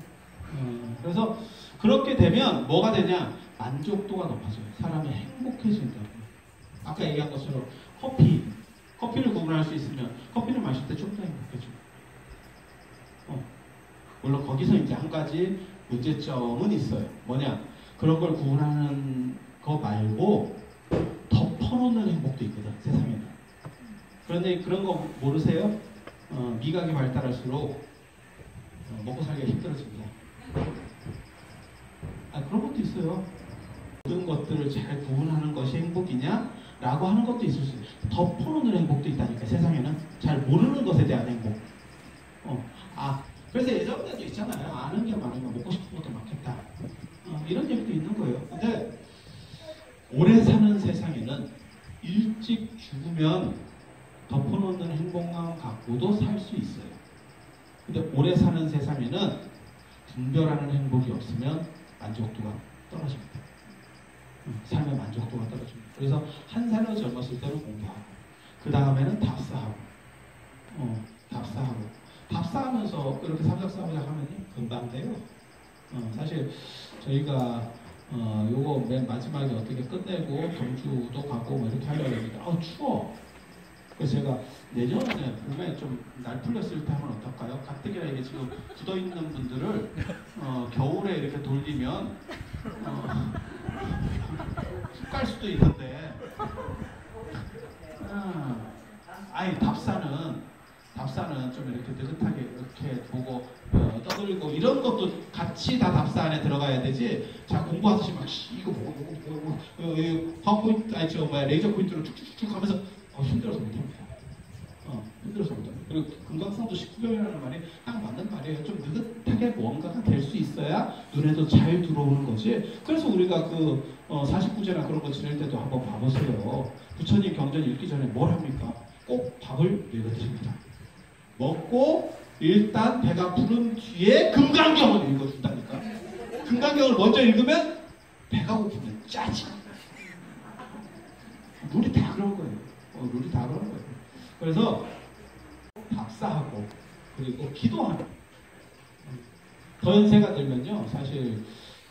그래서 그렇게 되면 뭐가 되냐? 만족도가 높아져요. 사람이 행복해진다. 아까 얘기한 것처럼 커피를 구분할 수 있으면 커피를 마실 때 좀 더 행복해져. 물론 거기서 이제 한 가지 문제점은 있어요. 뭐냐? 그런 걸 구분하는 거 말고 덮어놓는 행복도 있거든, 세상에는. 그런데 그런 거 모르세요? 미각이 발달할수록 먹고 살기가 힘들어집니다. 그런 것도 있어요. 모든 것들을 잘 구분하는 것이 행복이냐? 라고 하는 것도 있을 수 있어요. 덮어놓는 행복도 있다니까, 세상에는. 잘 모르는 것에 대한 행복. 그래서 예전에도 있잖아요. 아는 게 많으면 먹고 싶은 것도 많겠다. 이런 얘기도 있는 거예요. 근데 오래 사는 세상에는 일찍 죽으면 덮어놓는 행복감 갖고도 살 수 있어요. 근데 오래 사는 세상에는 분별하는 행복이 없으면 만족도가 떨어집니다. 삶의 만족도가 떨어집니다. 그래서 한 살로 젊었을 때는 공부하고, 그 다음에는 답사하고, 답사하면서 이렇게 삼작사보자 하면 금방 돼요. 사실 저희가 요거 맨 마지막에 어떻게 끝내고 경주도 가고 뭐 이렇게 하려고 했는데 추워. 그래서 제가 내년에 봄에 좀 날 풀렸을 때 하면 어떨까요? 가뜩이나 이게 지금 굳어있는 분들을 겨울에 이렇게 돌리면 훅 갈 수도 있는데 답사는 좀 이렇게 느긋하게 이렇게 보고 떠들고 이런 것도 같이 다 답사 안에 들어가야 되지. 자, 공부하듯이 막 이거 보고 파워포인트 레이저 포인트로 쭉쭉쭉 하면서 힘들어서 못합니다. 힘들어서 못합니다. 그리고 금강산도 19병이라는 말이 딱 맞는 말이에요. 좀 느긋하게 뭔가가 될 수 있어야 눈에도 잘 들어오는 거지. 그래서 우리가 그 49제나 그런 거 지낼 때도 한번 봐보세요. 부처님 경전 읽기 전에 뭘 합니까? 꼭 밥을 읽어드립니다. 먹고 일단 배가 부른 뒤에 금강경을 읽어준다니까. 금강경을 먼저 읽으면 배가 고프면 짜증. 룰이 다 그런 거예요. 룰이 다 그런 거예요. 그래서 답사하고 그리고 기도하는. 더 연세가 들면요, 사실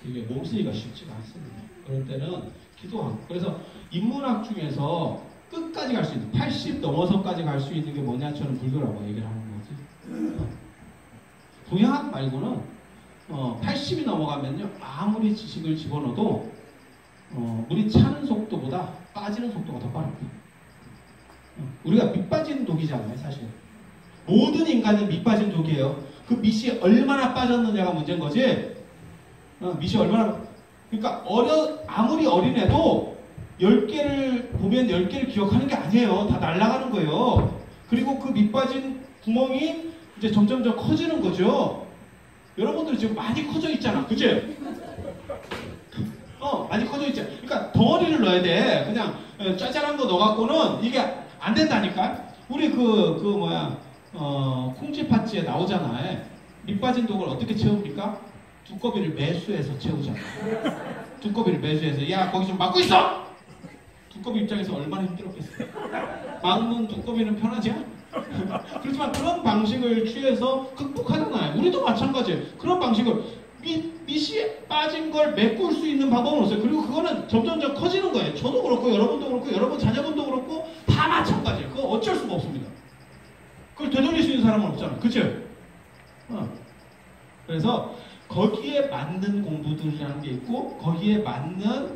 이게 몸쓰기가 쉽지가 않습니다. 그럴 때는 기도하고. 그래서 인문학 중에서 끝까지 갈 수 있는, 80 넘어서까지 갈 수 있는 게 뭐냐? 저는 불교라고 얘기를 하는 거지. 동양학 말고는 80이 넘어가면요, 아무리 지식을 집어넣어도 물이 차는 속도보다 빠지는 속도가 더 빠릅니다. 우리가 밑빠진 독이잖아요, 사실. 모든 인간은 밑빠진 독이에요. 그 밑이 얼마나 빠졌느냐가 문제인 거지. 밑이 얼마나, 그러니까 아무리 어린애도 10개를 보면 10개를 기억하는 게 아니에요. 다 날아가는 거예요. 그리고 그 밑빠진 구멍이 이제 점점 커지는 거죠. 여러분들 지금 많이 커져 있잖아. 그치? 많이 커져 있잖아. 그러니까 덩어리를 넣어야 돼. 그냥 짜잘한 거 넣어갖고는 이게 안 된다니까? 우리 콩쥐 팥쥐에 나오잖아요. 밑빠진 독을 어떻게 채웁니까? 두꺼비를 매수해서 채우잖아. 두꺼비를 매수해서, 야, 거기 좀 막고 있어! 두꺼비 입장에서 얼마나 힘들었겠어. 막는 두꺼비는 편하지? 그렇지만 그런 방식을 취해서 극복하잖아요. 우리도 마찬가지예요. 그런 방식을 밑이 빠진 걸 메꿀 수 있는 방법은 없어요. 그리고 그거는 점점 커지는 거예요. 저도 그렇고 여러분도 그렇고 여러분 자녀분도 그렇고 다 마찬가지예요. 그거 어쩔 수가 없습니다. 그걸 되돌릴 수 있는 사람은 없잖아. 그치? 그래서 거기에 맞는 공부들이라는 게 있고 거기에 맞는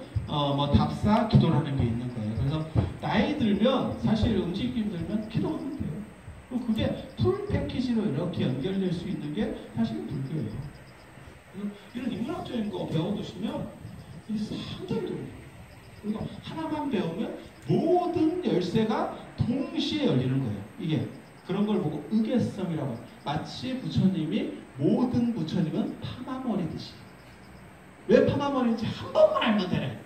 답사, 기도라는 게 있는 거예요. 그래서 나이 들면 사실 움직이기 힘들면 기도하면 돼요. 그리고 그게 풀 패키지로 이렇게 연결될 수 있는 게 사실은 불교예요. 이런 인문학적인 거 배워두시면 이게 상당히 좋아요. 그리고 하나만 배우면 모든 열쇠가 동시에 열리는 거예요. 이게 그런 걸 보고 의계성이라고 해요. 마치 부처님이 모든 부처님은 파마머리듯이. 왜 파마머리인지 한 번만 알면 되네.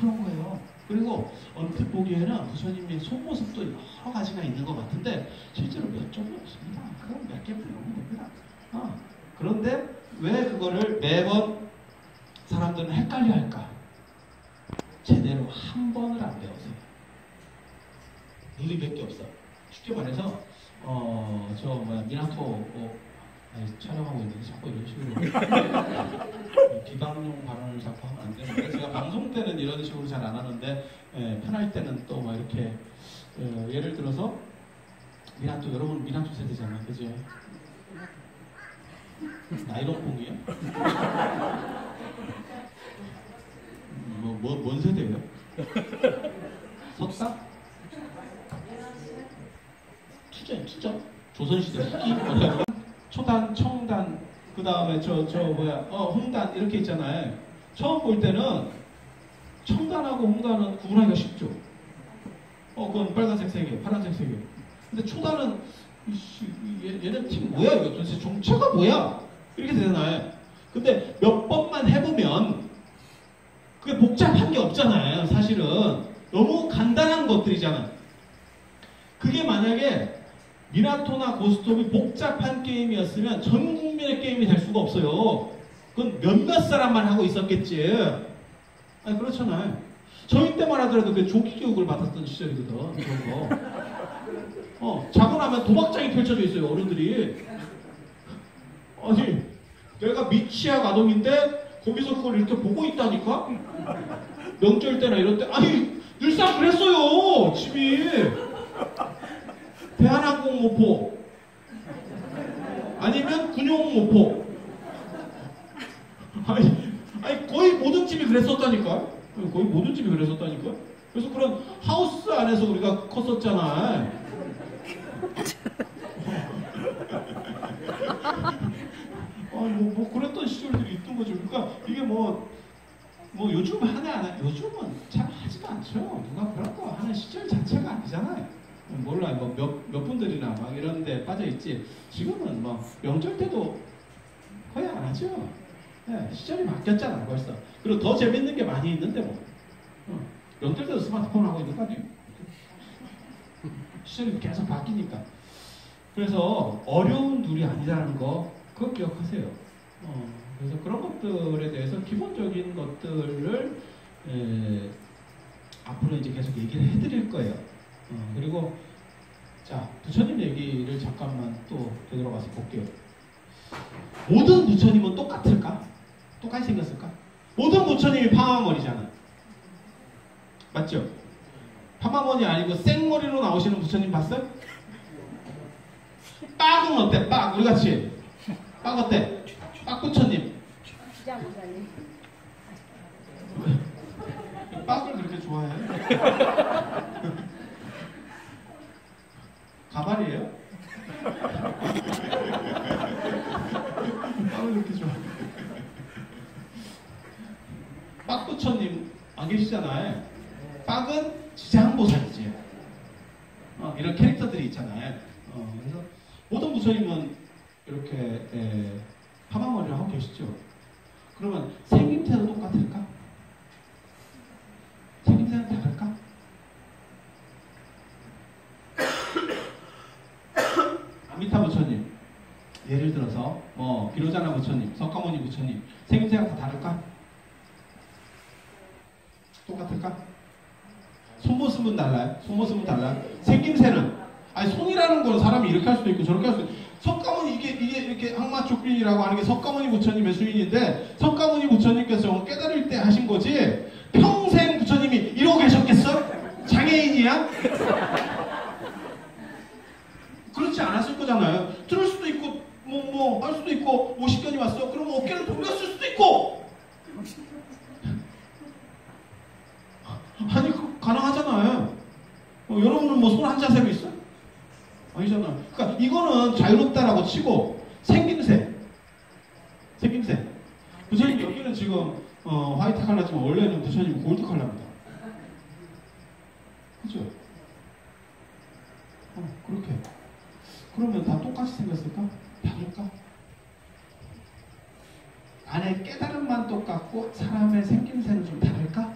그런 거예요. 그리고 언뜻 보기에는 부처님의 속모습도 여러 가지가 있는 것 같은데 실제로 몇 점이 없습니다. 그건 몇 개 배우면 됩니다. 그런데 왜 그거를 매번 사람들은 헷갈려 할까? 제대로 한 번을 안 배우세요. 눈이 몇 개 없어. 쉽게 말해서 미나토 촬영하고 있는데 자꾸 이런 식으로 비방용 발언을 자꾸 하면 안 되는데 제가 방송 때는 이런 식으로 잘 안 하는데 편할 때는 또 이렇게 예를 들어서 미나토, 여러분 미나토 세대잖아요, 그죠? 나이론 뽕이요? 뭔 세대예요? 석사? 투자? 조선시대 후기? 초단, 청단, 그 다음에 홍단 이렇게 있잖아요. 처음 볼 때는 청단하고 홍단은 구분하기가 쉽죠. 그건 빨간색 세 개, 파란색 세 개. 근데 초단은 얘네 팀 뭐야 이거 도대체 정체가 뭐야? 이렇게 되잖아요. 근데 몇 번만 해보면 그게 복잡한 게 없잖아요. 사실은 너무 간단한 것들이잖아요. 그게 만약에 미나토나 고스톱이 복잡한 게임이었으면 전 국민의 게임이 될 수가 없어요. 그건 몇몇 사람만 하고 있었겠지. 아니 그렇잖아요. 저희 때만 하더라도 그 조기 교육을 받았던 시절이거든. 그런 거. 자고 나면 도박장이 펼쳐져 있어요. 어른들이. 아니 내가 미취학 아동인데 거기서 그걸 이렇게 보고 있다니까? 명절 때나 이럴 때 아니 늘상 그랬어요. 집이. 대한항공 모포 아니면 군용 모포 아니 거의 모든 집이 그랬었다니까. 거의 모든 집이 그랬었다니까. 그래서 그런 하우스 안에서 우리가 컸었잖아. 그랬던 시절들이 있던 거죠. 그러니까 이게 뭐 요즘 하냐 안 하냐, 요즘은 잘 하지도 않죠. 누가 그런 거 하는 시절 자체가 아니잖아요. 몰라, 몇 분들이나 막 이런 데 빠져있지. 지금은 명절 때도 거의 안 하죠. 네, 시절이 바뀌었잖아, 벌써. 그리고 더 재밌는 게 많이 있는데 명절 때도 스마트폰 하고 있는 거 아니에요? 시절이 계속 바뀌니까. 그래서 어려운 룰이 아니라는 거, 그거 기억하세요. 그래서 그런 것들에 대해서 기본적인 것들을 앞으로 이제 계속 얘기를 해드릴 거예요. 그리고 자, 부처님 얘기를 잠깐만 또 되돌아가서 볼게요. 모든 부처님은 똑같을까? 똑같이 생겼을까? 모든 부처님이 파마머리잖아. 맞죠? 파마머리 아니고 생머리로 나오시는 부처님 봤어요? 빡은 어때? 빡! 우리같이 빡 어때? 빡 부처님. 빡을 그렇게 좋아해? 가발이에요? 빡을 그렇게 좋아해? 빡 부처님 안 계시잖아요. 빡은 지장보살이지. 이런 캐릭터들이 있잖아요. 그래서 모든 부처님은 이렇게 파마머리를 하고 계시죠. 그러면 생김새도 똑같을까? 생김새는 다를까? 아미타 부처님, 예를 들어서 비로자나 부처님, 석가모니 부처님, 생김새가 다 다를까? 똑같을까? 속모습은 달라요. 속모습은 달라요. 생김새는, 아니 손이라는 건 사람이 이렇게 할 수도 있고 저렇게 할 수도 있고. 석가모니 이게 이렇게 항마족빈이라고 하는 게 석가모니 부처님의 수인인데, 석가모니 부처님께서 깨달을 때 하신 거지 평생 부처님이 이러고 계셨겠어? 장애인이야? 그렇지 않았을 거잖아요. 들을 수도 있고 할 수도 있고 50견이 왔어. 그러면 어깨를 돌렸을 수도 있고. 아니 가능하잖아요. 여러분은 손 한 자세로 있어? 아니잖아. 그러니까 이거는 자유롭다라고 치고 생김새. 부처님 여기는 지금 화이트 컬러지만 원래는 부처님 골드 컬러입니다. 그죠? 그렇게. 그러면 다 똑같이 생겼을까? 다를까? 안에 깨달음만 똑같고 사람의 생김새는 좀 다를까?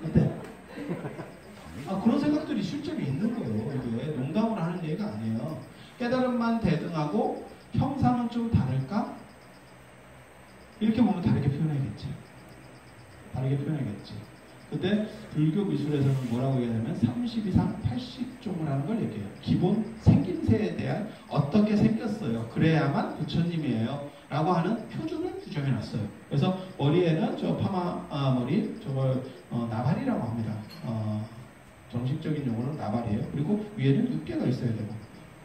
어때? 그런 생각들이 실제로 있는 거예요. 이게 농담으로 하는 얘기가 아니에요. 깨달음만 대등하고 형상은 좀 다를까? 이렇게 보면 다르게 표현해야겠지. 근데 불교 미술에서는 뭐라고 얘기하냐면 30 이상 80종을 하는 걸 얘기해요. 기본 생김새에 대한 어떻게 생겼어요. 그래야만 부처님이에요. 라고 하는 표준을 규정해놨어요. 그래서 머리에는 저 파마 머리, 저걸 나발이라고 합니다. 정식적인 용어는 나발이에요. 그리고 위에는 6개가 있어야 되고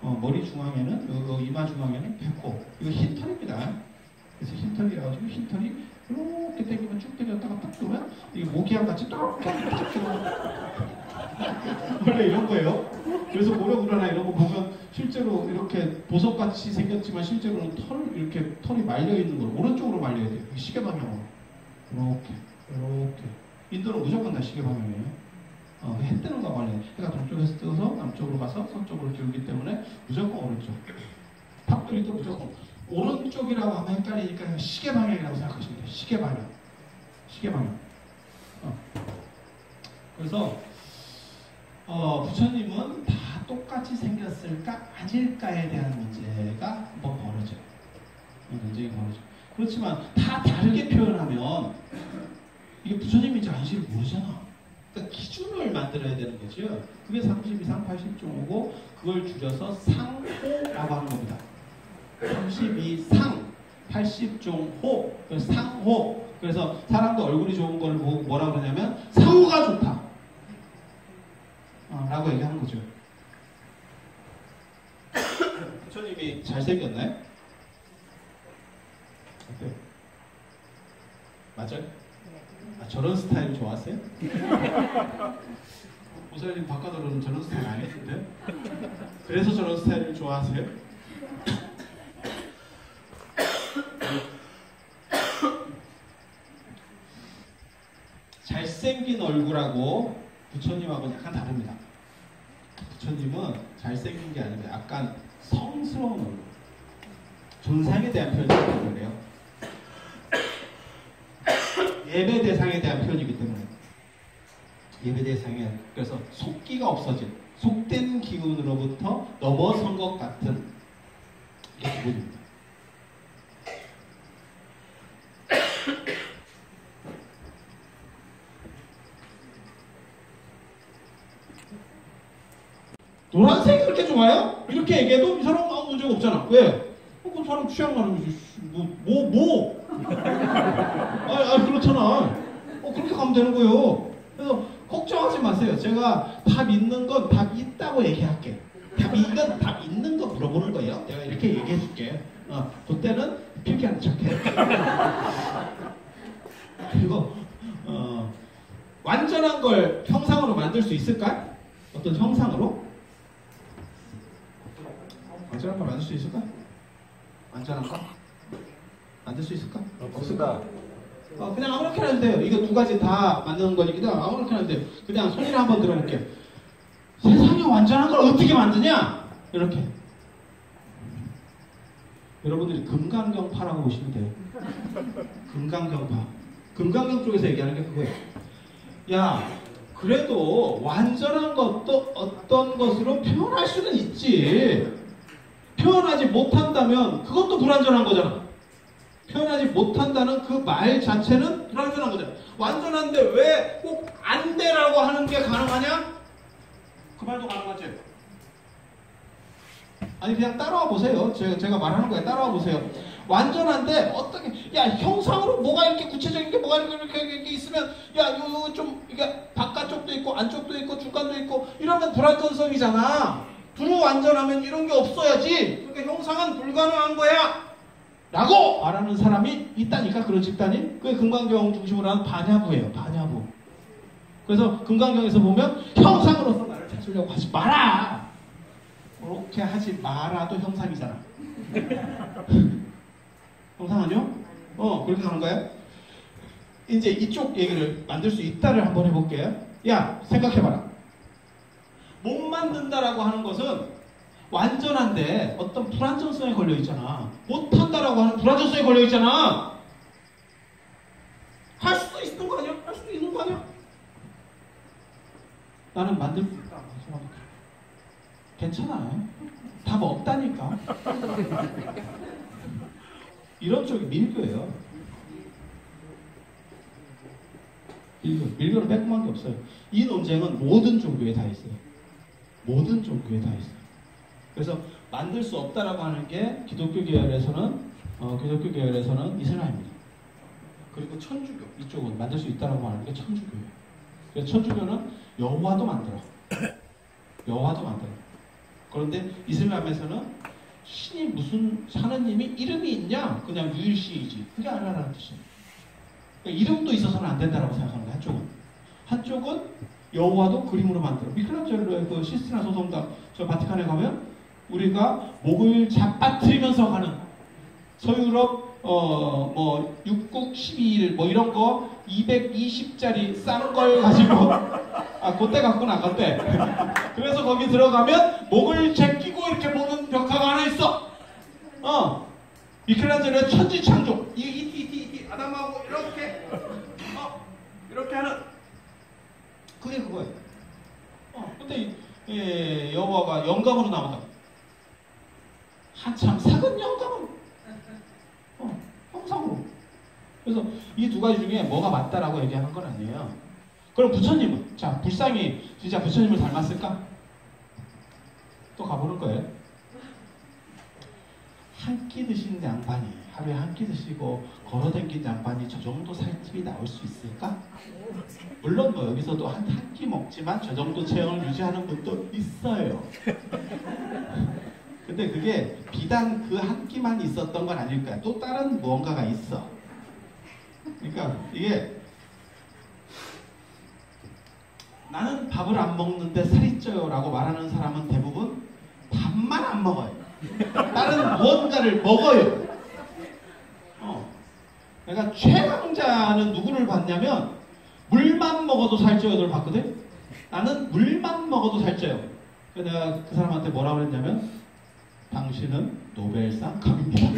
머리 중앙에는 요 이마 중앙에는 배꼽. 이거 흰 털입니다. 그래서 흰 털이라가지고 흰 털이 이렇게 당기면 쭉 당겼다가 딱 들어오면 이게 모기향 같이 딱 들어오면 원래 이런 거예요. 그래서 모래구라나 이런 거 보면 실제로 이렇게 보석같이 생겼지만 실제로는 이렇게 털이 말려 있는 걸 오른쪽으로 말려야 돼요. 시계 방향으로. 이렇게. 인도는 무조건 다 시계 방향이에요. 해 뜨는 거 말이에요. 해가 동쪽에서 뜨어서 남쪽으로 가서 서쪽으로 기울기 때문에 무조건 오른쪽. 탑돌이도 무조건 오른쪽이라고 하면 헷갈리니까 시계 방향이라고 생각하시면 돼요. 시계 방향. 그래서 부처님은 다 똑같이 생겼을까 아닐까에 대한 문제가 한번 벌어져요. 논쟁이 벌어져요. 그렇지만 다 다르게 표현하면 이게 부처님인지 아닌지를 모르잖아. 그러니까 기준을 만들어야 되는 거죠. 그게 32상 80종이고 그걸 줄여서 상호라고 하는 겁니다. 32상 80종호 그래서 상호. 그래서 사람도 얼굴이 좋은 걸 보고 뭐라 그러냐면 상호가 좋다 라고 얘기하는 거죠. 부처님이 잘생겼나요? 어때요? 맞아요? 저런 스타일 좋아하세요? 보살님 바깥으로는 저런 스타일 아니던데? 그래서 저런 스타일을 좋아하세요? 잘생긴 얼굴하고 부처님하고는 약간 다릅니다. 부처님은 잘생긴 게 아니라 약간 성스러운 얼굴. 존상에 대한 표현이라고 그래요. 예배 대상에 대한 표현이기 때문에 예배 대상에 그래서 속기가 없어진 속된 기운으로부터 넘어선 것 같은 부분입니다. 노란색이 그렇게 좋아요? 이렇게 얘기해도 이 사람은 아무 문제가 없잖아. 왜? 그 사람 취향 나는 거지. 그렇잖아. 그렇게 가면 되는 거예요. 그래서 걱정하지 마세요. 제가 답 있는 건 답 있다고 얘기할게. 이건 답 있는 거 물어보는 거예요. 내가 이렇게 얘기해 줄게. 그때는 필기하는 척해. 그리고 완전한 걸 형상으로 만들 수 있을까? 어떤 형상으로? 완전한 걸 만들 수 있을까? 완전한 거? 만들 수 있을까? 없습니다. 그냥 아무렇게나 해도 돼요. 이거 두 가지 다 만드는 거니까 아무렇게나 해도 돼요. 그냥 손이나 한번 들어볼게요. 세상에 완전한 걸 어떻게 만드냐? 이렇게. 여러분들이 금강경파라고 보시면 돼요. 금강경파. 금강경 쪽에서 얘기하는 게 그거예요. 야, 그래도 완전한 것도 어떤 것으로 표현할 수는 있지. 표현하지 못한다면 그것도 불완전한 거잖아. 표현하지 못한다는 그 말 자체는 불완전한 거잖아. 완전한데 왜 꼭 안 돼라고 하는 게 가능하냐? 그 말도 가능하지. 아니 그냥 따라와 보세요. 제가 말하는 거에 따라와 보세요. 완전한데 어떻게 형상으로 뭐가 이렇게 구체적인 게 뭐가 이렇게 있으면 이거 좀 이게 바깥쪽도 있고 안쪽도 있고 중간도 있고 이러면 불완전성이잖아. 불완전하면 이런 게 없어야지. 그러니까 형상은 불가능한 거야. 라고 말하는 사람이 있다니까. 그런 집단이. 그게 금강경 중심으로 하는 반야부예요. 반야부. 그래서 금강경에서 보면 형상으로서 나를 찾으려고 하지 마라. 그렇게 하지 마라도 형상이잖아. 형상 아니요? 그렇게 하는 거야. 이제 이쪽 얘기를 만들 수 있다를 한번 해볼게요. 야, 생각해봐라. 못 만든다라고 하는 것은 완전한데 어떤 불완전성에 걸려있잖아. 못한다라고 하는 불완전성에 걸려있잖아. 할 수도 있는 거 아니야? 할 수도 있는 거 아니야? 나는 만들 수 있다. 괜찮아. 답 없다니까. 이런 쪽이 밀교예요. 밀교는 빼꼼한 게 없어요. 이 논쟁은 모든 종교에 다 있어요. 모든 종교에 다 있어요. 그래서 만들 수 없다라고 하는 게 기독교 계열에서는 이슬람입니다. 그리고 천주교 이쪽은 만들 수 있다라고 하는 게 천주교예요. 그래서 천주교는 여호와도 만들어. 여호와도 만들어. 그런데 이슬람에서는 신이 무슨 하느님이 이름이 있냐? 그냥 유일시이지. 그게 알라라는 뜻이에요. 그러니까 이름도 있어서는 안 된다라고 생각하는 거예요. 한쪽은 여호와도 그림으로 만들어. 미켈란젤로의 그 시스티나 소돔각 저 바티칸에 가면 우리가 목을 잡아뜨리면서 가는 서유럽 뭐 6국 12일 뭐 이런 거 220짜리 싼 걸 가지고 그때 갖고는 안 갔대. 그래서 거기 들어가면 목을 제끼고 이렇게 보는 벽화가 하나 있어. 미켈란젤로의 천지창조 이 아담하고 이렇게 하는 그게 그거예요. 근데 여호와가 영감으로 나온다. 한참 작은 영감으로 형상으로. 그래서 이 두 가지 중에 뭐가 맞다라고 얘기하는 건 아니에요. 그럼 부처님은? 자, 불상이 진짜 부처님을 닮았을까? 또 가보는 거예요. 한 끼 드신 양반이 하루에 한 끼 드시고 걸어다닌 양반이 저 정도 살집이 나올 수 있을까? 물론 뭐 여기서도 한 끼 먹지만 저 정도 체형을 유지하는 분도 있어요. 근데 그게 비단 그 한 끼만 있었던 건 아닐 거야. 또 다른 무언가가 있어. 그러니까 이게 나는 밥을 안 먹는데 살이 쪄요 라고 말하는 사람은 대부분 밥만 안 먹어요. 다른 무언가를 먹어요. 그러니까 최강자는 누구를 봤냐면 물만 먹어도 살쪄요를 봤거든. 나는 물만 먹어도 살쪄요. 그래서 내가 그 사람한테 뭐라고 그랬냐면 당신은 노벨상 갑입니다.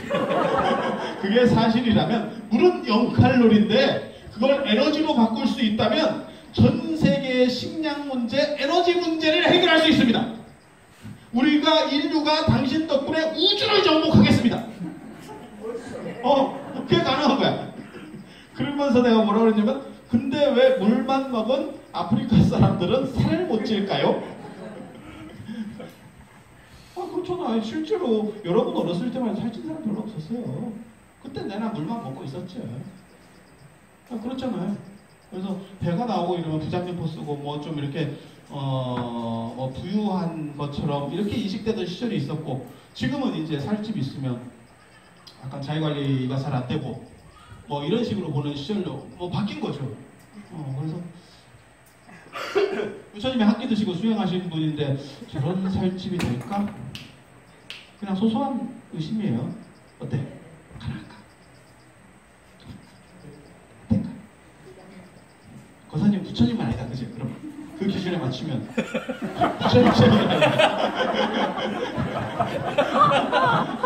그게 사실이라면 물은 0칼로리인데 그걸 에너지로 바꿀 수 있다면 전 세계의 식량 문제, 에너지 문제를 해결할 수 있습니다. 우리가 인류가 당신 덕분에 우주를 정복하겠습니다. 그게 가능한 거야. 그러면서 내가 뭐라 그랬냐면 근데 왜 물만 먹은 아프리카 사람들은 살을 못 찔까요? 그렇잖아. 실제로 여러분 어렸을 때만 살찐 사람 별로 없었어요. 그때 내나 물만 먹고 있었지. 그렇잖아요. 그래서 배가 나오고 이러면 부장님포 쓰고 뭐 좀 이렇게 뭐 부유한 것처럼 이렇게 인식되던 시절이 있었고 지금은 이제 살집 있으면 약간 자기관리가 잘 안 되고 뭐 이런 식으로 보는 시절로 뭐 바뀐 거죠. 그래서 부처님이 한 끼 드시고 수행하시는 분인데 저런 살집이 될까? 그냥 소소한 의심이에요. 어때? 가능할까? 될까? 거사님 부처님은 아니다, 그치? 그럼 그 기준에 맞추면 부처님이 아니다.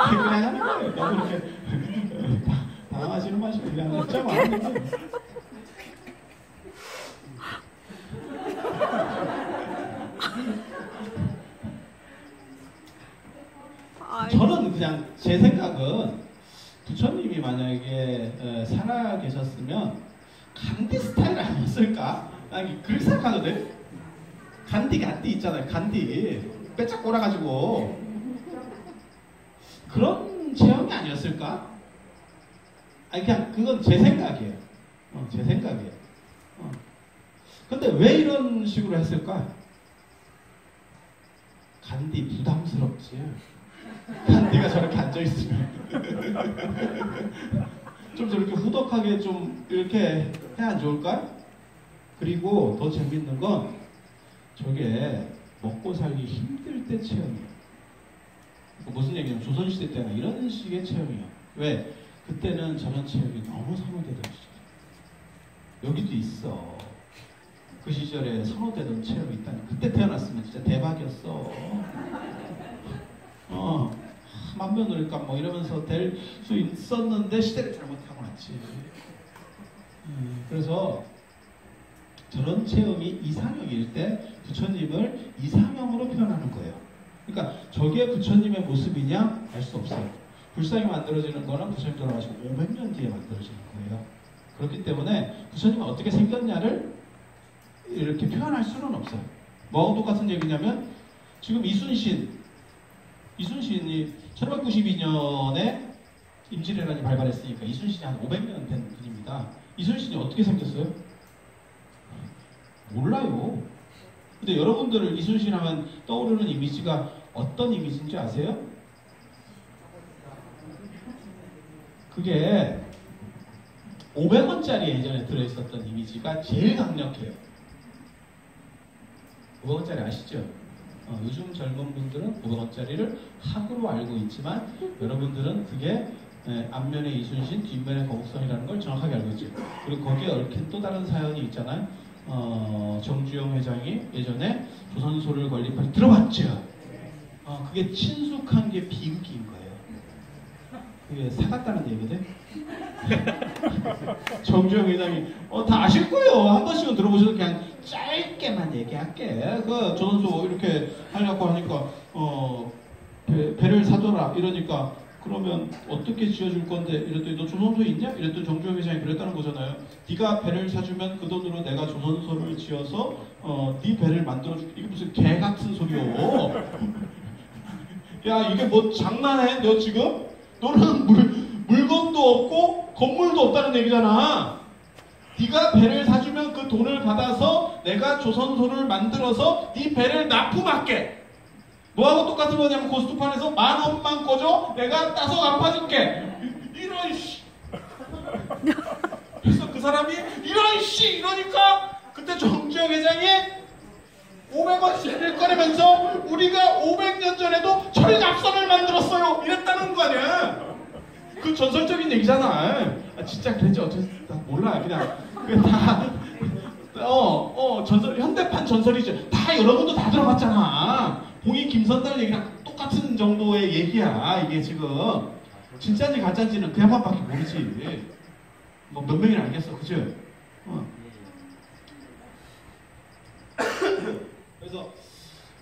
그냥 하는 거예요. 너무 이렇게 당황하시는 맛이 그냥 진짜 많은 거예요. 저는 그냥 제 생각은 부처님이 만약에 살아 계셨으면 간디 스타일 아니었을까? 난 그렇게 생각하거든. 간디 있잖아요. 간디 빼짝 꼬라가지고 그런 체형이 아니었을까? 그냥 그건 제 생각이에요. 제 생각이에요. 근데 왜 이런 식으로 했을까? 간디 부담스럽지. 간디가 저렇게 앉아있으면 좀 저렇게 후덕하게 좀 이렇게 해야 안 좋을까? 그리고 더 재밌는 건 저게 먹고 살기 힘들 때 체험이에요. 무슨 얘기냐면 조선시대 때나 이런 식의 체험이에요. 왜? 그때는 저런 체험이 너무 선호되던 시절. 여기도 있어. 그 시절에 선호되던 체험이 있다니. 그때 태어났으면 진짜 대박이었어. 만면을까 뭐 이러면서 될 수 있었는데 시대를 잘못하고 왔지. 그래서 저런 체험이 이상형일 때 부처님을 이상형으로 표현하는 거예요. 그러니까 저게 부처님의 모습이냐 알 수 없어요. 불상이 만들어지는 거는 부처님 돌아가시고 500년 뒤에 만들어지는 거예요. 그렇기 때문에 부처님은 어떻게 생겼냐를 이렇게 표현할 수는 없어요. 뭐하고 똑같은 얘기냐면 지금 이순신이 1592년에 임진왜란이 발발했으니까 이순신이 한 500년 된 분입니다. 이순신이 어떻게 생겼어요? 몰라요. 근데 여러분들 이순신 하면 떠오르는 이미지가 어떤 이미지인지 아세요? 그게 500원짜리 예전에 들어있었던 이미지가 제일 강력해요. 500원짜리 아시죠? 요즘 젊은 분들은 500원짜리를 학으로 알고 있지만 여러분들은 그게 앞면에 이순신, 뒷면에 거북선이라는 걸 정확하게 알고 있죠. 그리고 거기에 얽힌 또 다른 사연이 있잖아요. 정주영 회장이 예전에 조선소를 건립한 들어봤죠? 그게 친숙한 게 비극인 거예요. 그게 사갔다는 얘기거든. 정주영 회장이 다 아실 거예요. 한 번씩은 들어보셔도 그냥 짧게만 얘기할게. 그 조선소 이렇게 하려고 하니까 배를 사줘라 이러니까 그러면 어떻게 지어줄 건데 이랬더니 너 조선소 있냐? 이랬더니 정주영 회장이 그랬다는 거잖아요. 네가 배를 사주면 그 돈으로 내가 조선소를 지어서 네 배를 만들어줄게. 이게 무슨 개 같은 소리요. 야 이게 뭐 장난해? 너 지금? 너는 물건도 없고 건물도 없다는 얘기잖아. 네가 배를 사주면 그 돈을 받아서 내가 조선소를 만들어서 네 배를 납품할게. 뭐하고 똑같은 거냐면 고스톱판에서 10,000원만 꿔줘. 내가 따서 갚아줄게. 이런 씨. 그래서 그 사람이 이런 씨 이러니까 그때 정주영 회장이 500원짜리를 꺼내면서 우리가 500년 전에도 철갑선을 만들었어요 이랬다는 거 아니야. 그 전설적인 얘기잖아. 진짜 그랬지 어쩌지 몰라. 그냥 다 전설, 현대판 전설이죠. 다 여러분도 다 들어봤잖아. 봉이 김선달 얘기랑 똑같은 정도의 얘기야. 이게 지금 진짜인지 가짜인지는 그 양반밖에 모르지. 뭐 몇 명이나 알겠어, 그죠? 그래서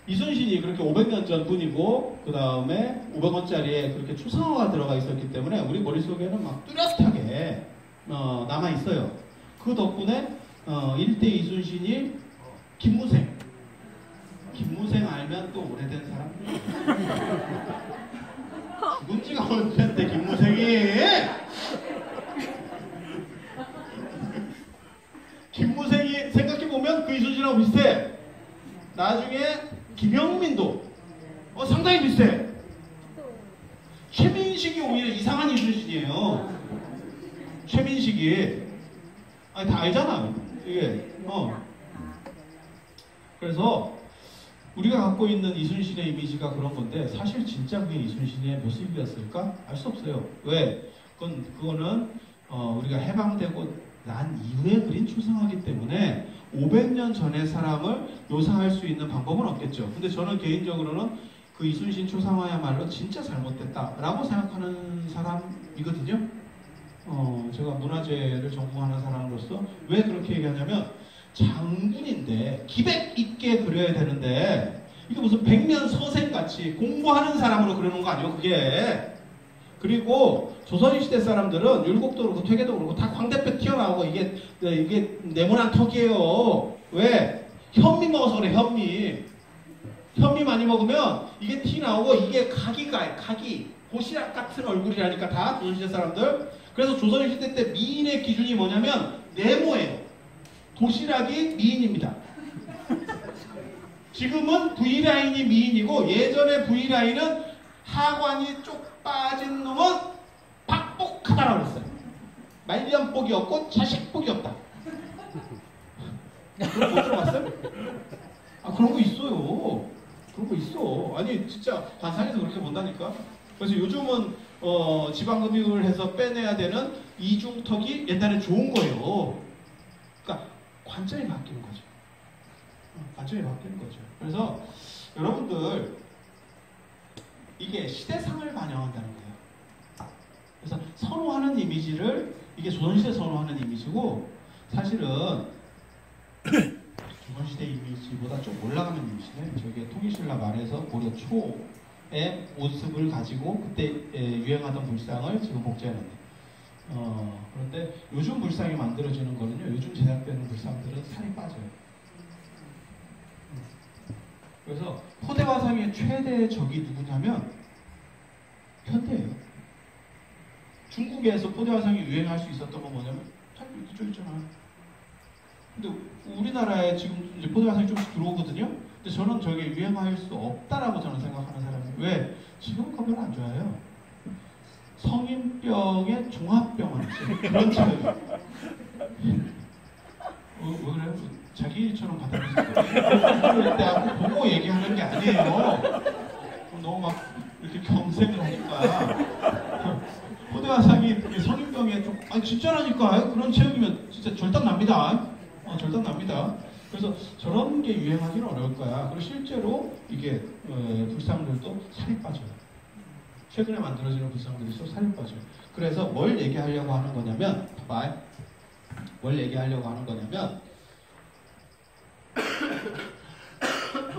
이순신이 그렇게 500년 전 분이고 그 다음에 500원짜리에 그렇게 초상화가 들어가 있었기 때문에 우리 머릿속에는 막 뚜렷하게 남아 있어요. 그 덕분에 1대 이순신이 김무생 알면 또 오래된 사람 죽은 지가 언젠데 김무생이 생각해보면 그 이순신하고 비슷해. 나중에 김영민도 상당히 비슷해. 최민식이 오히려 이상한 이순신이에요. 최민식이 다 알잖아 이게. 그래서 우리가 갖고 있는 이순신의 이미지가 그런 건데 사실 진짜 그게 이순신의 모습이었을까? 알 수 없어요. 왜? 그거는 우리가 해방되고 난 이후에 그린 초상화이기 때문에 500년 전의 사람을 묘사할 수 있는 방법은 없겠죠. 근데 저는 개인적으로는 그 이순신 초상화야말로 진짜 잘못됐다라고 생각하는 사람이거든요. 제가 문화재를 전공하는 사람으로서 왜 그렇게 얘기하냐면 장군인데 기백 있게 그려야 되는데 이게 무슨 백면 서생같이 공부하는 사람으로 그려놓은 거 아니에요 그게. 그리고 조선시대 사람들은 율곡도 그렇고 퇴계도 그렇고 다 광대뼈 튀어나오고 이게 네모난 턱이에요. 왜? 현미 먹어서 그래. 현미 많이 먹으면 이게 티 나오고 이게 각이 도시락 같은 얼굴이라니까 다 조선시대 사람들. 그래서 조선시대 때 미인의 기준이 뭐냐면 네모예요. 도시락이 미인입니다. 지금은 V라인이 미인이고 예전에 V라인은 하관이 쪽 빠진 놈은 박복하다라고 그랬어요. 말년복이 없고 자식복이 없다. 그런 거 들어봤어요? 그런 거 있어요. 그런 거 있어. 아니 진짜 관상에서 그렇게 본다니까. 그래서 요즘은 지방흡입을 해서 빼내야 되는 이중턱이 옛날에 좋은 거예요. 그러니까 관점이 바뀌는 거죠. 관점이 바뀌는 거죠. 그래서 여러분들 이게 시대상을 반영한다는 거예요. 그래서 선호하는 이미지를 이게 조선시대 선호하는 이미지고 사실은 조선시대 이미지보다 좀 올라가는 이미지는 저게 통일신라 말에서 고려 초의 모습을 가지고 그때 유행하던 불상을 지금 복제해놨네. 그런데 요즘 불상이 만들어지는 거는요, 요즘 제작되는 불상들은 살이 빠져요. 그래서 포대화상의 최대 적이 누구냐면 현대예요. 중국에서 포대화상이 유행할 수 있었던 건 뭐냐면 잘 이쪽 있잖아. 근데 우리나라에 지금 이제 포대화상이 조금씩 들어오거든요. 근데 저는 저게 유행할 수 없다라고 저는 생각하는 사람이에요. 왜? 지금 그건 안 좋아요. 성인병의 종합병원 그런 체험. 왜 그래? 자기 일처럼 받아들이는 때 보고 얘기하는 게 아니에요. 너무 막 이렇게 경생을 하니까 호대화상이 성인병에 좀 진짜라니까 그런 체험이면 진짜 절단 납니다. 절단 납니다. 그래서 저런 게 유행하기는 어려울 거야. 그리고 실제로 이게 불상들도 살이 빠져요. 최근에 만들어지는 불상들이 또 살이 빠져요. 그래서 뭘 얘기하려고 하는 거냐면, 봐봐. 뭘 얘기하려고 하는 거냐면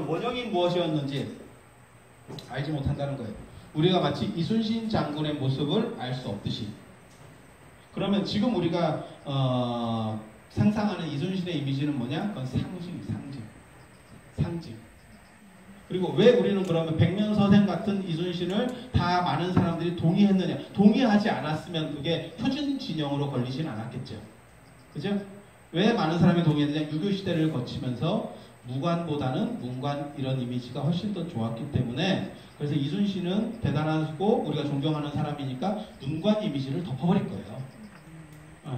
원형이 무엇이었는지 알지 못한다는 거예요. 우리가 마치 이순신 장군의 모습을 알 수 없듯이. 그러면 지금 우리가 상상하는 이순신의 이미지는 뭐냐? 그건 상징. 그리고 왜 우리는 그러면 백면서생 같은 이순신을 다 많은 사람들이 동의했느냐? 동의하지 않았으면 그게 표준 진영으로 걸리진 않았겠죠. 그죠? 왜 많은 사람이 동의했느냐? 유교 시대를 거치면서 무관보다는 문관 이런 이미지가 훨씬 더 좋았기 때문에, 그래서 이순신은 대단하고 우리가 존경하는 사람이니까 문관 이미지를 덮어버릴 거예요.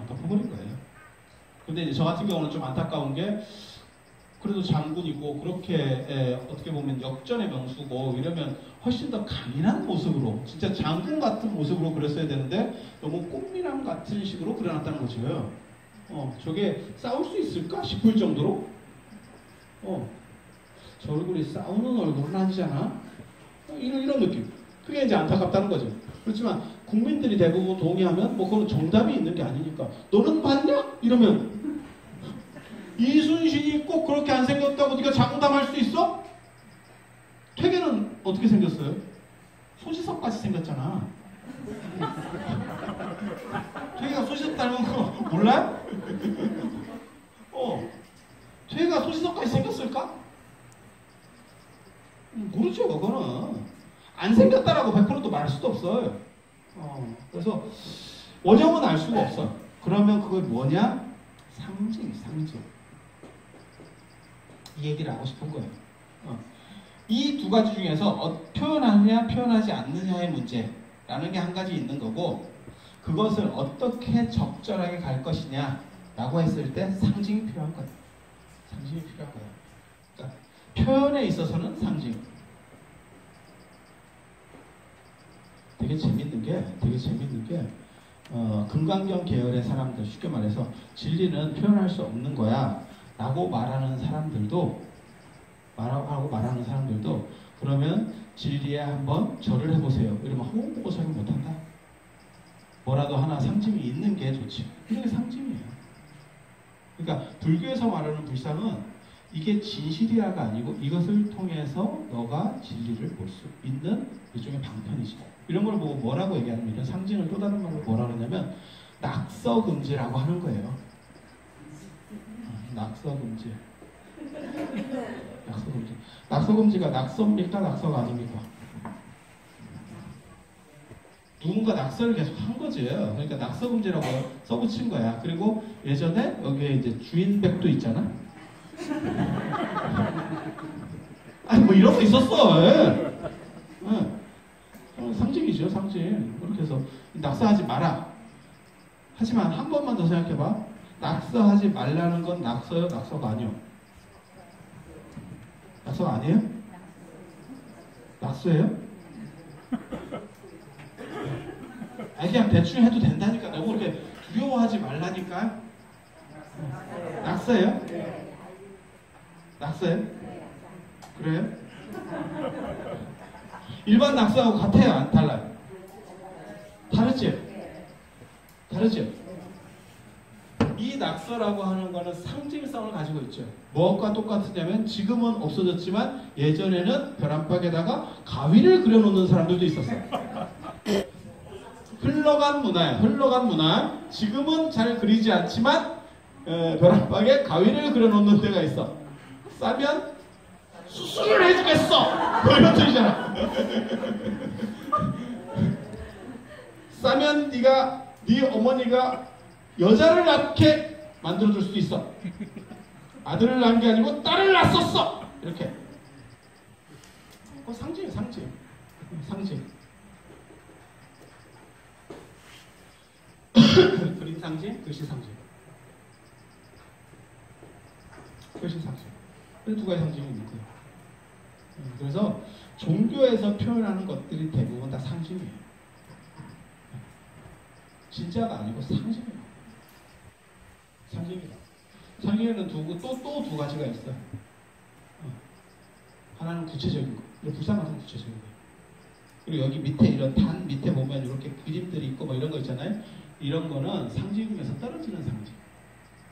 덮어버릴 거예요. 근데 이제 저 같은 경우는 좀 안타까운 게, 그래도 장군이고 그렇게 어떻게 보면 역전의 명수고 이러면 훨씬 더 강인한 모습으로, 진짜 장군 같은 모습으로 그렸어야 되는데 너무 꽃미남 같은 식으로 그려놨다는 거죠. 저게 싸울 수 있을까 싶을 정도로 저 얼굴이 싸우는 얼굴은 아니잖아. 이런 느낌. 그게 이제 안타깝다는 거죠. 그렇지만 국민들이 대부분 동의하면 뭐 그건 정답이 있는 게 아니니까, 너는 봤냐? 이러면 이순신이 꼭 그렇게 안 생겼다고 네가 장담할 수 있어? 퇴계는 어떻게 생겼어요? 소지섭같이 생겼잖아. 퇴계가 소지섭 닮은 거 몰라? 퇴계가 소지섭같이 생겼을까? 모르죠. 그거는 안 생겼다라고 100%도 말할 수도 없어요. 그래서 원형은 알 수가 없어. 그러면 그걸 뭐냐? 상징. 이 얘기를 하고 싶은 거예요. 이 두 가지 중에서 표현하느냐 표현하지 않느냐의 문제라는 게 한 가지 있는 거고, 그것을 어떻게 적절하게 갈 것이냐 라고 했을 때 상징이 필요한 거예요. 상징이 필요한 거예요. 그러니까 표현에 있어서는 상징. 되게 재밌는 게 금강경 계열의 사람들, 쉽게 말해서 진리는 표현할 수 없는 거야 라고 말하는 사람들도 그러면 진리에 한번 절을 해보세요. 이러면 보고 설명 못한다. 뭐라도 하나 상징이 있는 게 좋지. 이게 상징이에요. 그러니까 불교에서 말하는 불상은 이게 진실이야가 아니고 이것을 통해서 너가 진리를 볼 수 있는 일종의 방편이지. 이런 걸 보고 뭐라고 얘기하냐면, 이런 상징을 또 다른 말로 뭐라 그러냐면 낙서금지라고 하는 거예요. 낙서금지. 낙서금지가 낙서입니까? 낙서가 아닙니까? 누군가 낙서를 계속 한 거지. 그러니까 낙서금지라고 써붙인 거야. 그리고 예전에 여기에 이제 주인백도 있잖아. 아니 뭐 이런 거 있었어. 상징이죠, 상징. 그렇게 해서 낙서하지 마라. 하지만 한 번만 더 생각해봐. 낙서하지 말라는 건 낙서요, 낙서가 아니요? 낙서가 아니에요? 낙서예요? 아니 그냥 대충 해도 된다니까. 너무 그렇게 두려워하지 말라니까. 낙서예요? 낙서예요? 그래요? 일반 낙서하고 같아요? 안 달라요? 다르죠? 이 낙서라고 하는 거는 상징성을 가지고 있죠. 무엇과 똑같으냐면, 지금은 없어졌지만 예전에는 벼란박에다가 가위를 그려놓는 사람들도 있었어요. 흘러간 문화. 지금은 잘 그리지 않지만 벼란박에 가위를 그려놓는 데가 있어. 싸면 수술을 해주겠어. 뭐 이런 소리잖아. 싸면 네 어머니가 여자를 낳게 만들어줄 수 있어. 아들을 낳은 게 아니고 딸을 낳았었어. 이렇게. 상징이에요, 상징. 상징. 그림 상징, 글씨 상징. 글씨 상징. 이 두 가지 상징이 있는 거예요. 그래서 종교에서 표현하는 것들이 대부분 다 상징이에요. 진짜가 아니고 상징이에요. 상징이다. 상징에는 또 두 가지가 있어요. 하나는 구체적인 거, 불쌍한 구체적인 거. 그리고 여기 밑에 이런 단 밑에 보면 이렇게 그림들이 있고 뭐 이런 거 있잖아요. 이런 거는 상징에서 떨어지는 상징.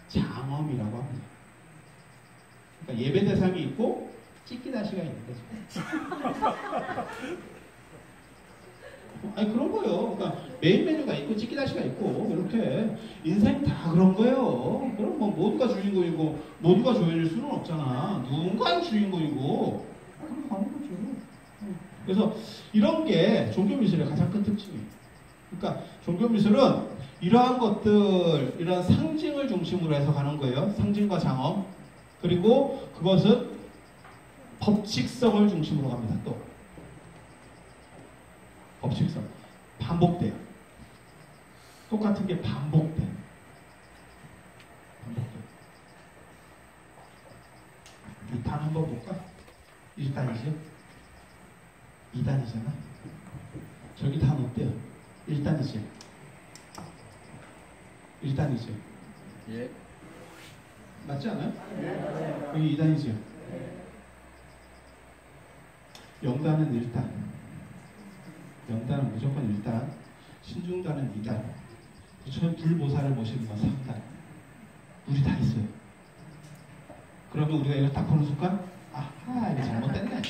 장엄이라고 합니다. 그러니까 예배 대상이 있고 찌끼다시가 있는 거죠. 아니 그런 거예요. 그러니까 메인 메뉴가 있고 찌끼다시가 있고 이렇게 인생 다 그런 거예요. 그럼 뭐 모두가 주인공이고 모두가 조연일 수는 없잖아. 누군가는 주인공이고 그럼 가는 거죠. 그래서 이런 게 종교미술의 가장 큰 특징이에요. 그러니까 종교미술은 이러한 것들, 이런 상징을 중심으로 해서 가는 거예요. 상징과 장엄. 그리고 그것은 법칙성을 중심으로 갑니다. 또 법칙성. 반복돼요. 똑같은 게 반복돼. 반복돼. 2탄 한번 볼까? 1단이죠? 2단이잖아. 저기 단 어때요? 1단이죠? 1단이죠? 예. 맞지 않아요? 여기 2단이죠? 0단은 1단. 0단은 무조건 1단. 신중단은 2단. 부처님 불보살을 모시는 건 3단. 우리 다 있어요. 그러면 우리가 이걸 딱 보는 순간 아하 이거 잘못됐네.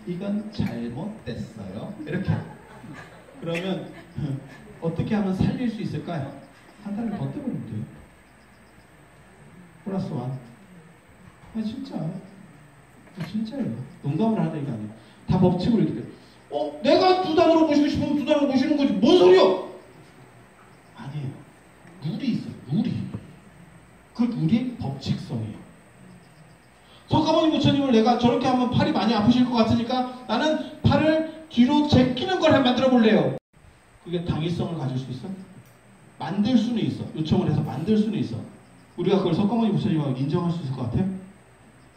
이건 잘못됐어요. 이렇게. 그러면 어떻게 하면 살릴 수 있을까요? 한 달을 더 떼버리면 돼요. 플러스 1. 아 진짜예요. 농담을 하는 얘기가 아니에요. 다 법칙으로 이렇게. 내가 두 단으로 모시고 싶으면 두 단으로 모시는 거지. 뭔 소리야? 아니에요. 룰이 있어요. 룰이. 그 룰이 법칙성이에요. 석가모니 부처님을 내가 저렇게 하면 팔이 많이 아프실 것 같으니까 나는 팔을 뒤로 제끼는 걸 만들어 볼래요. 그게 당위성을 가질 수 있어? 만들 수는 있어. 요청을 해서 만들 수는 있어. 우리가 그걸 석가모니 부처님하고 인정할 수 있을 것 같아요?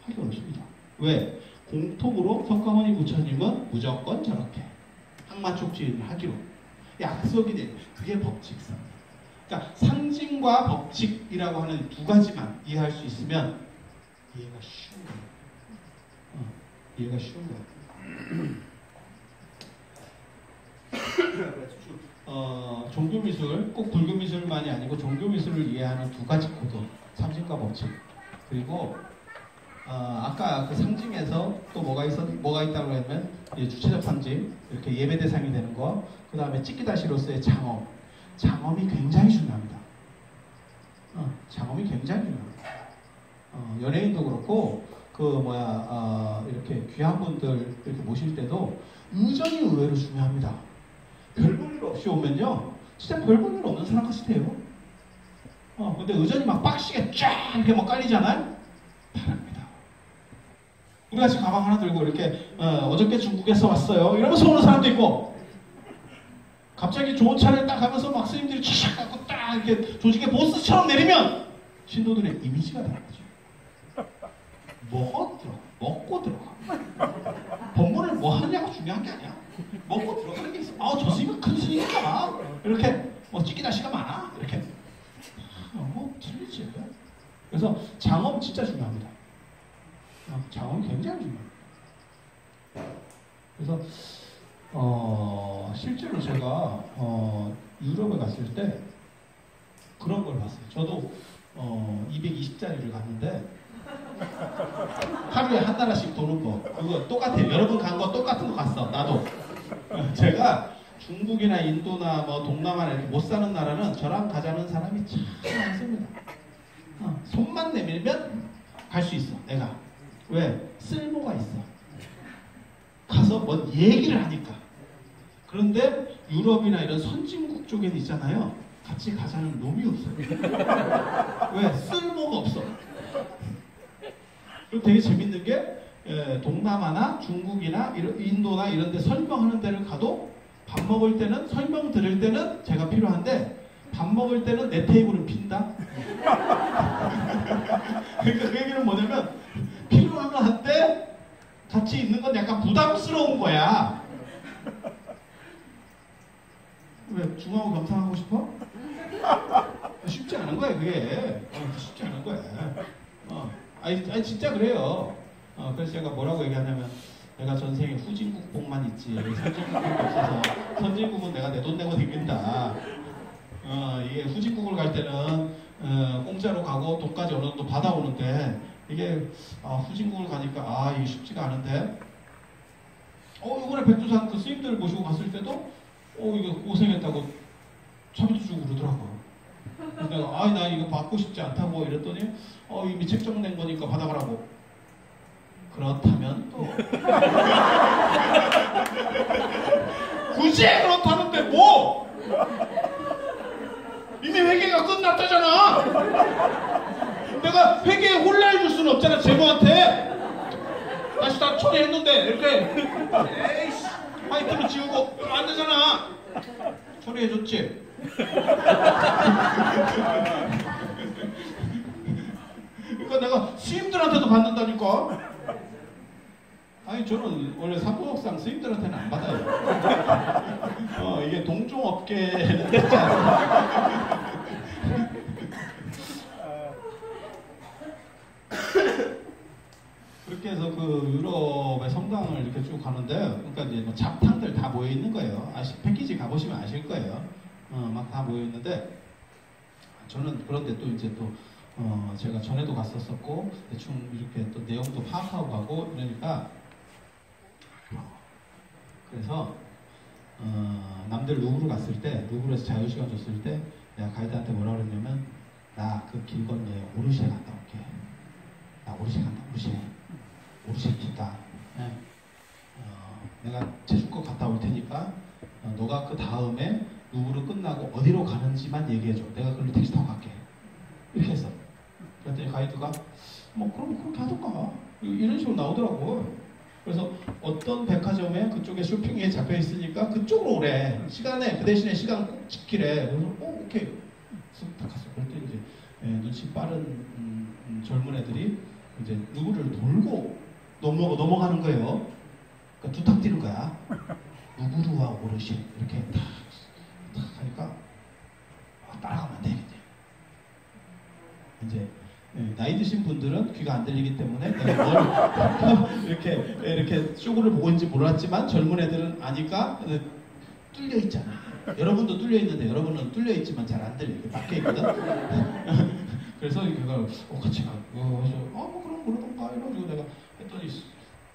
하기 어렵습니다. 왜? 공통으로 석가모니 부처님은 무조건 저렇게 항마촉지를 하기로 약속이 돼. 그게 법칙성. 그러니까 상징과 법칙이라고 하는 두 가지만 이해할 수 있으면 이해가 쉬운 거예요. 이해가 쉬운 거예요. 종교미술, 꼭 불교미술만이 아니고 종교미술을 이해하는 두 가지 코드, 상징과 법칙. 그리고 아까 그 상징에서 또 뭐가 있다고 하면 주체적 상징, 이렇게 예배 대상이 되는 거, 그 다음에 찌끼다시로서의 장엄. 장엄이 굉장히 중요합니다. 장엄이 굉장히 중요합니다. 연예인도 그렇고 이렇게 귀한 분들 이렇게 모실 때도 의전이 의외로 중요합니다. 별 볼 일 없이 오면요, 진짜 별 볼 일 없는 사람 같이 돼요. 근데 의전이 막 빡시게 쫙 이렇게 막 깔리잖아요. 다릅니다. 우리가 지금 가방 하나 들고 이렇게 어저께 중국에서 왔어요 이러면서 오는 사람도 있고, 갑자기 좋은 차를 딱 가면서 막 스님들이 촥 갖고 딱 이렇게 조직의 보스처럼 내리면 신도들의 이미지가 달라져. 먹고 들어가. 법문을 뭐 하냐가 중요한 게 아니야. 먹고 들어가는 게 있어. 저 스님은 큰 스님이잖아. 이렇게 찌끼다시가 많아. 이렇게. 틀리지. 그래서 장엄 진짜 중요합니다. 장엄이 굉장히 중요합니다. 그래서 실제로 제가 유럽에 갔을 때 그런 걸 봤어요. 저도 220짜리를 갔는데 하루에 한 나라씩 도는 거, 그거 똑같아요. 여러분 간 거 똑같은 거 갔어. 나도. 제가 중국이나 인도나 뭐 동남아나 이렇게 못 사는 나라는 저랑 가자는 사람이 참 많습니다. 손만 내밀면 갈 수 있어. 내가. 왜? 쓸모가 있어. 가서 뭐 얘기를 하니까. 그런데 유럽이나 이런 선진국 쪽에는 있잖아요. 같이 가자는 놈이 없어요. 왜? 쓸모가 없어. 그리고 되게 재밌는 게 동남아나 중국이나 인도나 이런 데 설명하는 데를 가도 밥 먹을 때는 설명 드릴 때는 제가 필요한데 밥 먹을 때는 내 테이블은 빈다. 그러니까 그 얘기는 뭐냐면 필요하면 한데 같이 있는 건 약간 부담스러운 거야. 왜 중하고 겸상하고 싶어? 쉽지 않은 거야 그게. 쉽지 않은 거야. 아니 진짜 그래요. 그래서 제가 뭐라고 얘기하냐면 내가 전생에 후진국복만 있지 선진국복이 없어서 선진국은 내가 내 돈 내고 생긴다. 이게 후진국을 갈 때는 공짜로 가고 돈까지 어느 정도 받아오는데 이게 후진국을 가니까 이게 쉽지가 않은데 이번에 백두산 그 스님들 모시고 갔을 때도 이거 고생했다고 차비도 주고 그러더라고요. 그래서 내가 나 이거 받고 싶지 않다고 이랬더니 이미 책정된 거니까 받아가라고. 그렇다면 또 굳이 그렇다는데 뭐 이미 회계가 끝났다잖아. 내가 회계에 혼란을 줄 수는 없잖아. 제보한테 다시 다 처리했는데 이렇게 에이씨 화이트로 지우고 안 되잖아. 처리해줬지. 그러니까 내가 스님들한테도 받는다니까. 아니 저는 원래 사무업상 스님들한테는 안 받아요. 이게 동종업계는 되지 않아요. 그렇게 해서 그 유럽의 성당을 이렇게 쭉 가는데, 그러니까 이제 뭐 잡탕들 다 모여 있는 거예요. 패키지 가보시면 아실 거예요. 막 다 모여 있는데, 저는 그런데 또 이제 또 제가 전에도 갔었었고 대충 이렇게 또 내용도 파악하고 가고 이러니까, 그래서 남들 루브르 갔을 때, 루브르에서 자유시간 줬을 때 내가 가이드한테 뭐라 그랬냐면, 나 그 길 건너에 오르시에 갔다 올게. 나 오르시에 간다. 오르시에 깊다. 내가 제주껏 갔다 올 테니까 너가 그 다음에 루브르 끝나고 어디로 가는지만 얘기해줘. 내가 그걸로 택시 타고 갈게. 이렇게 했어. 그랬더니 가이드가 뭐 그럼 그렇게 하던가 이런 식으로 나오더라고. 그래서 어떤 백화점에 그쪽에 쇼핑에 잡혀 있으니까 그쪽으로 오래. 시간에 그 대신에 시간 꼭 지키래. 그래서 오케이. 쓱 갔어. 그랬더니 이제 눈치 빠른 젊은 애들이 이제 루브르를 돌고 넘어가는 거예요. 그러니까 두탁 뛰는 거야. 루브르와 오르시 이렇게 탁 하니까 따라가면 안 돼. 이제 나이 드신 분들은 귀가 안 들리기 때문에 내가 뭘 이렇게 쇼구를 보고 있는지 몰랐지만 젊은 애들은 아니까 뚫려 있잖아. 여러분도 뚫려 있는데 여러분은 뚫려 있지만 잘 안 들려. 이렇게 막혀 있거든. 그래서 걔가 같이 가. 그래서 뭐 그럼 그러던가 이러고 내가 했더니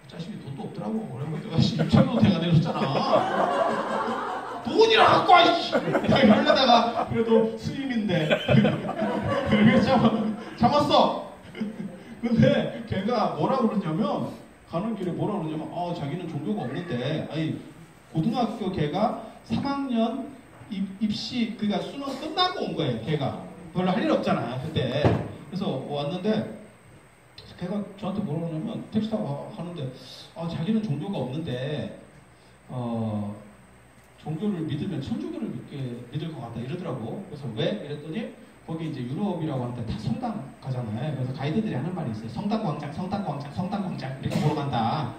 자식이 돈도 없더라고. 그래서 내가 6,000원 내가 내줬잖아. 돈이라 갖고 와 이씨. 이러려다가 그래도 스님인데 그래서 참았어. 근데 걔가 뭐라 그러냐면, 가는 길에 뭐라 그러냐면 자기는 종교가 없는데, 고등학교 걔가 3학년 입시 그러니까 수능 끝나고 온 거예요. 걔가 별로 할 일 없잖아 그때. 그래서 왔는데 걔가 저한테 뭐라 그러냐면, 택시 타고 가는데 자기는 종교가 없는데 종교를 믿으면 천주교를 믿을 것 같다 이러더라고. 그래서 왜? 이랬더니 거기 이제 유럽이라고 하는데 다 성당 가잖아요. 그래서 가이드들이 하는 말이 있어요. 성당광장 이렇게 보러 간다.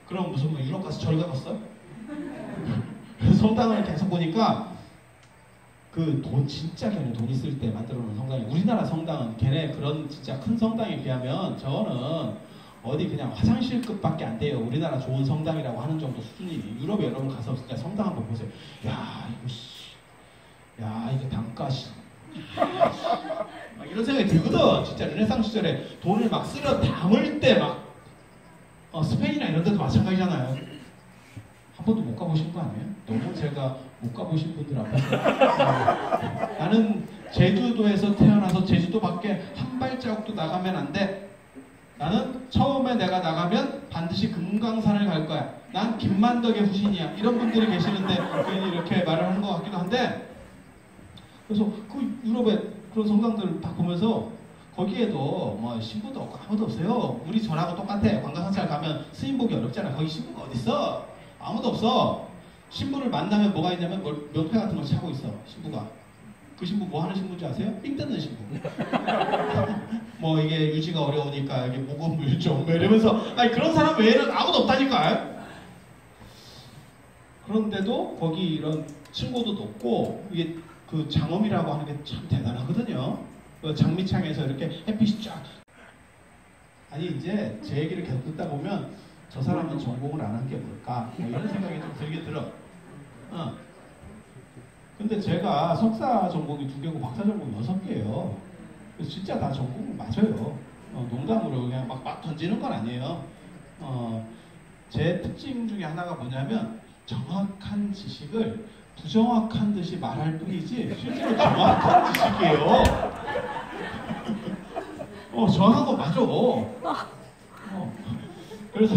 그럼 무슨 유럽 가서 절 가봤어? 성당을 계속 보니까 그 돈 진짜 걔네 돈 있을 때 만들어 놓은 성당이, 우리나라 성당은 걔네 그런 진짜 큰 성당에 비하면 저는 어디 그냥 화장실급밖에 안 돼요. 우리나라 좋은 성당이라고 하는 정도 수준이. 유럽에 여러분 가서 진짜 성당 한번 보세요. 야 이거 단가 막 이런 생각이 들거든. 진짜 르네상스 시절에 돈을 막 쓸어 담을 때 막 스페인이나 이런 데도 마찬가지잖아요. 한 번도 못 가보신 거 아니에요? 너무 제가 못 가보신 분들 앞에서 나는 제주도에서 태어나서 제주도 밖에 한 발자국도 나가면 안 돼. 나는 처음에 내가 나가면 반드시 금강산을 갈 거야. 난 김만덕의 후신이야. 이런 분들이 계시는데 괜히 이렇게 말을 하는 것 같기도 한데, 그래서 그 유럽의 그런 성당들을 다 보면서 거기에도 뭐 신부도 없고 아무도 없어요. 우리 전하고 똑같아. 관광사찰 가면 스님 보기 어렵잖아. 거기 신부가 어딨어? 아무도 없어. 신부를 만나면 뭐가 있냐면 명패 같은 걸 차고 있어. 신부가. 그 신부 뭐 하는 신부인지 아세요? 삥 뜯는 신부. 뭐 이게 유지가 어려우니까 이게 무금물 좀 이러면서 아니 그런 사람 외에는 아무도 없다니까. 그런데도 거기 이런 층고도 높고 이게 그 장엄이라고 하는 게 참 대단하거든요. 그 장미창에서 이렇게 햇빛이 쫙. 아니 이제 제 얘기를 계속 듣다 보면 저 사람은 전공을 안 한 게 뭘까? 뭐 이런 생각이 좀 들게 들어. 근데 제가 석사 전공이 2개고 박사 전공이 6개예요. 그래서 진짜 다 전공은 맞아요. 농담으로 그냥 막 던지는 건 아니에요. 제 특징 중에 하나가 뭐냐면 정확한 지식을 부정확한 듯이 말할 뿐이지 실제로 정확한 지식이에요. 정확한 거 맞아. 그래서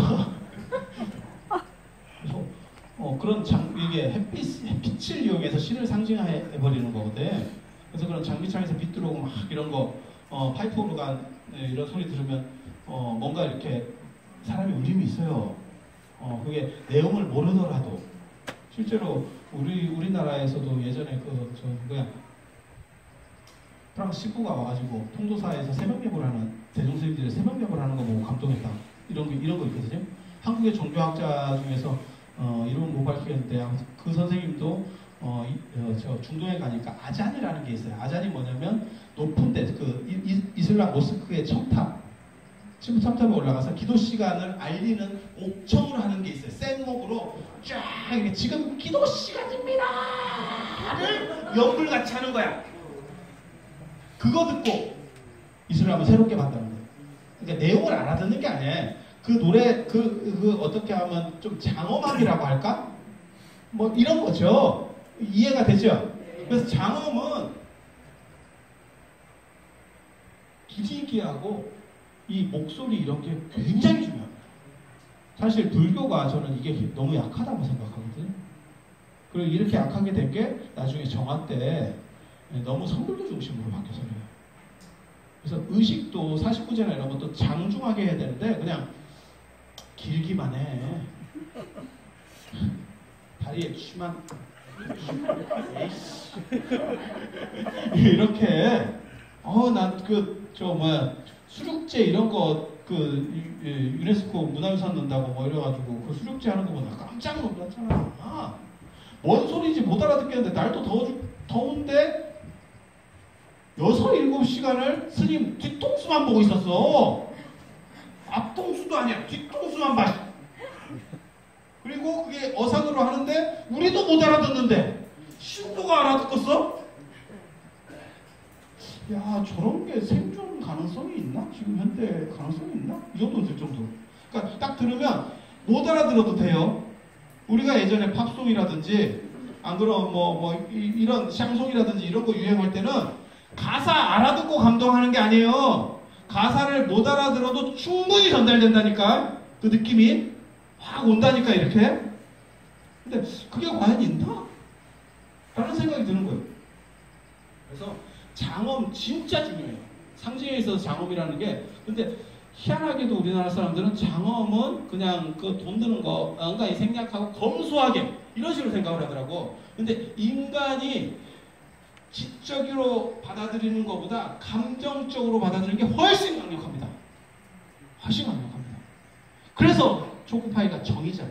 그런 이게 햇빛을 이용해서 신을 상징해버리는 거거든. 그래서 그런 장미창에서 빛 들어오고 막 이런 거, 파이프 오르간 이런 소리 들으면, 뭔가 이렇게 사람이 울림이 있어요. 그게 내용을 모르더라도. 실제로 우리나라에서도 예전에 프랑스 식구가 와가지고 통도사에서 새벽예보를 하는, 대종스님들이 새벽예보를 하는 거 보고 감동했다. 이런 거 있거든요. 한국의 종교학자 중에서 이름은 못 밝히겠는데 그 선생님도 저 중동에 가니까 아잔이라는 게 있어요. 아잔이 뭐냐면 높은 데 이슬람 모스크의 첨탑 첨탑에 올라가서 기도 시간을 알리는 옥청을 하는 게 있어요. 센 목으로 쫙 지금 기도 시간입니다를 연불같이 하는 거야. 그거 듣고 이슬람을 새롭게 만드는 거예요. 그러니까 내용을 알아듣는 게 아니에요. 그 노래, 어떻게 하면 좀 장엄함이라고 할까? 뭐 이런 거죠. 이해가 되죠? 그래서 장엄은 기지기하고 이 목소리 이런 게 굉장히 중요합니다. 사실 불교가 저는 이게 너무 약하다고 생각하거든요. 그리고 이렇게 약하게 된 게 나중에 정화 때 너무 선불교 중심으로 바뀌어서 그래요. 그래서 의식도 49제나 이런 것도 장중하게 해야 되는데 그냥 길기만 해. 다리에 치만 이렇게 난 수륙제 이런 거 유네스코 문화유산 넣는다고 뭐 이래가지고 그 수륙제 하는 거 보다 깜짝 놀랐잖아. 뭔 소리인지 못 알아듣겠는데 날도 더운데 6-7시간을 스님 뒤통수만 보고 있었어. 앞통수도 아니야. 뒤통수만 봐. 그리고 그게 어상으로 하는데 우리도 못 알아듣는데 신부가 알아듣겠어? 야, 저런 게 생존 가능성이 있나? 지금 현대 가능성이 있나? 이 정도 될 정도. 그러니까 딱 들으면 못 알아들어도 돼요. 우리가 예전에 팝송이라든지 안 그러면 이런 샹송이라든지 이런 거 유행할 때는 가사 알아듣고 감동하는 게 아니에요. 가사를 못 알아들어도 충분히 전달된다니까. 그 느낌이 확 온다니까 이렇게. 근데 그게 과연 있나? 라는 생각이 드는 거예요. 그래서 장엄 진짜 중요해요. 상징에 있어서 장엄이라는 게. 근데 희한하게도 우리나라 사람들은 장엄은 그냥 그 돈 드는 거 뭔가 생략하고 검소하게 이런 식으로 생각을 하더라고. 근데 인간이 지적으로 받아들이는 것보다 감정적으로 받아들이는 게 훨씬 강력합니다. 훨씬 강력합니다. 그래서 초코파이가 정이잖아.